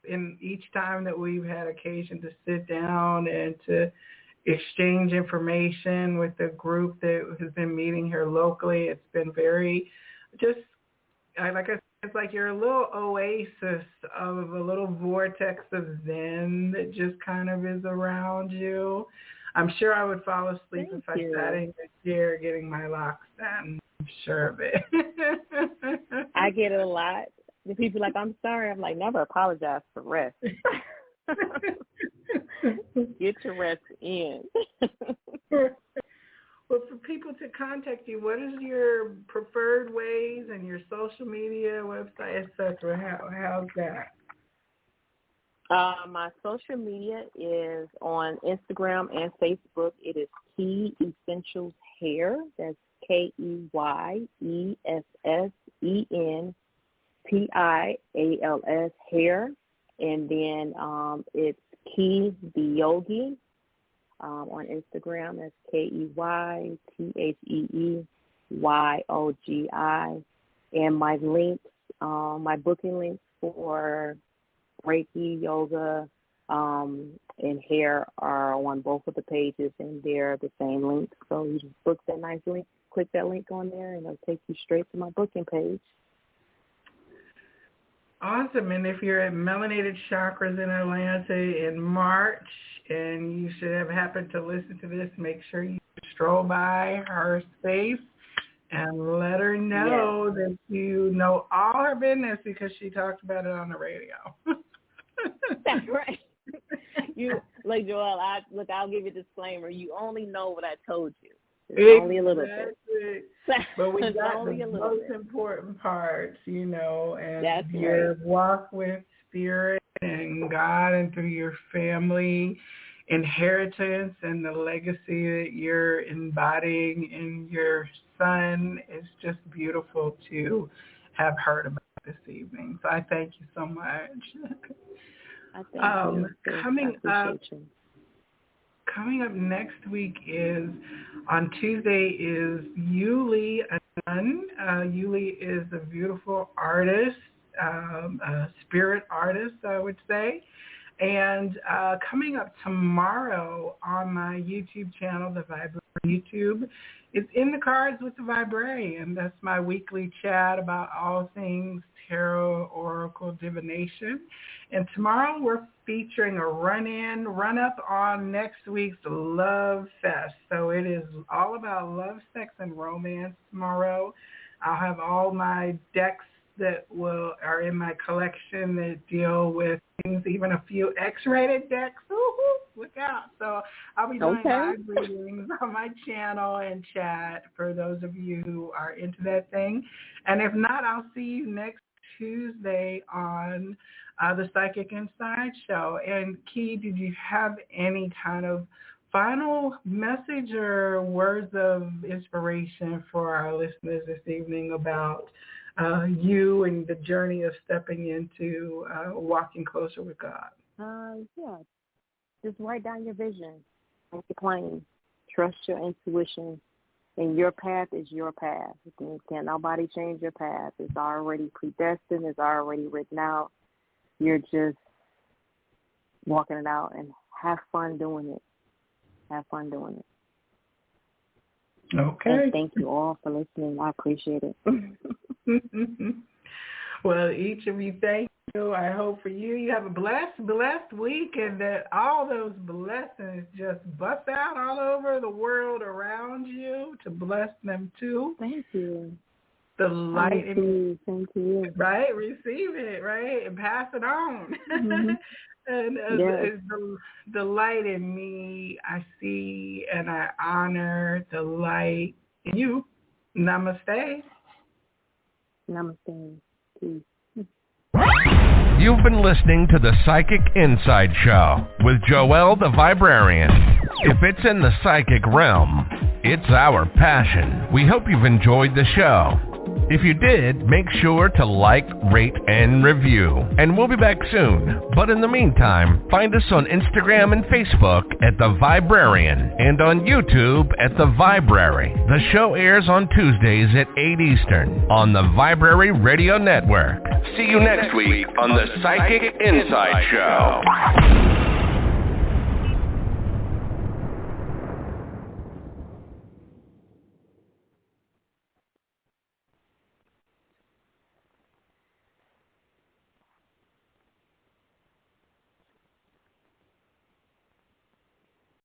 In each time that we've had occasion to sit down and to exchange information with the group that has been meeting here locally, it's been very like I said, it's like you're a little oasis of a little vortex of zen that just kind of is around you. I'm sure I would fall asleep if I sat in your chair getting my locks done. I'm sure of it. I get it a lot. The people are like, I'm sorry. I'm like, never apologize for rest. Get your rest in. Well, for people to contact you, what is your preferred ways and your social media, website, etc.? How's that? My social media is on Instagram and Facebook. It is Key Essentials Hair. That's KEYESSENTIALS Hair. And then it's Key the Yogi. On Instagram, that's KEYTHEEYOGI. And my links, my booking links for Reiki, yoga, and hair are on both of the pages, and they're the same link. So you just book that nice link, click that link on there, and it'll take you straight to my booking page. Awesome. And if you're at Melanated Chakras in Atlanta in March, and you should have happened to listen to this, make sure you stroll by her space and let her know that you know all her business because she talked about it on the radio. That's right. Like Joelle, I'll give you a disclaimer. You only know what I told you. It's only a little bit. But we got the most important parts, and that's your walk with Spirit and God and through your family inheritance and the legacy that you're embodying in your son is just beautiful to have heard about this evening. So I thank you so much. I thank you. Coming up next week is, on Tuesday, is Yulie Anun. Yulie is a beautiful artist, a spirit artist, I would say. And coming up tomorrow on my YouTube channel, the Viberarian YouTube, is In the Cards with the Viberarian. That's my weekly chat about all things tarot, oracle, divination. And tomorrow we're featuring a run-up on next week's Love Fest. So it is all about love, sex, and romance tomorrow. I'll have all my decks that are in my collection that deal with things, even a few X-rated decks. Woo-hoo, look out. So I'll be doing live readings on my channel and chat for those of you who are into that thing. And if not, I'll see you next Tuesday on the Psychic Inside Show. And Key, did you have any kind of final message or words of inspiration for our listeners this evening about you and the journey of stepping into walking closer with God? Yeah, just write down your vision, make it plain, trust your intuition, and your path is your path. Can't nobody change your path. It's already predestined. It's already written out. You're just walking it out, and have fun doing it. Have fun doing it. Okay. And thank you all for listening. I appreciate it. Well, each of you, thank you. I hope for you have a blessed week, and that all those blessings just bust out all over the world around you to bless them too. Thank you. The light, thank you. Right? Receive it, right? And pass it on. Mm-hmm. And yes. the light in me, I see and I honor the light in you. Namaste. Namaste. Peace. You've been listening to the Psychic Inside Show with Joelle the Viberarian. If it's in the psychic realm, it's our passion. We hope you've enjoyed the show. If you did, make sure to like, rate, and review. And we'll be back soon. But in the meantime, find us on Instagram and Facebook at The Viberarian and on YouTube at The Viberary. The show airs on Tuesdays at 8 Eastern on the Viberary Radio Network. See you next week on the Psychic Inside Show.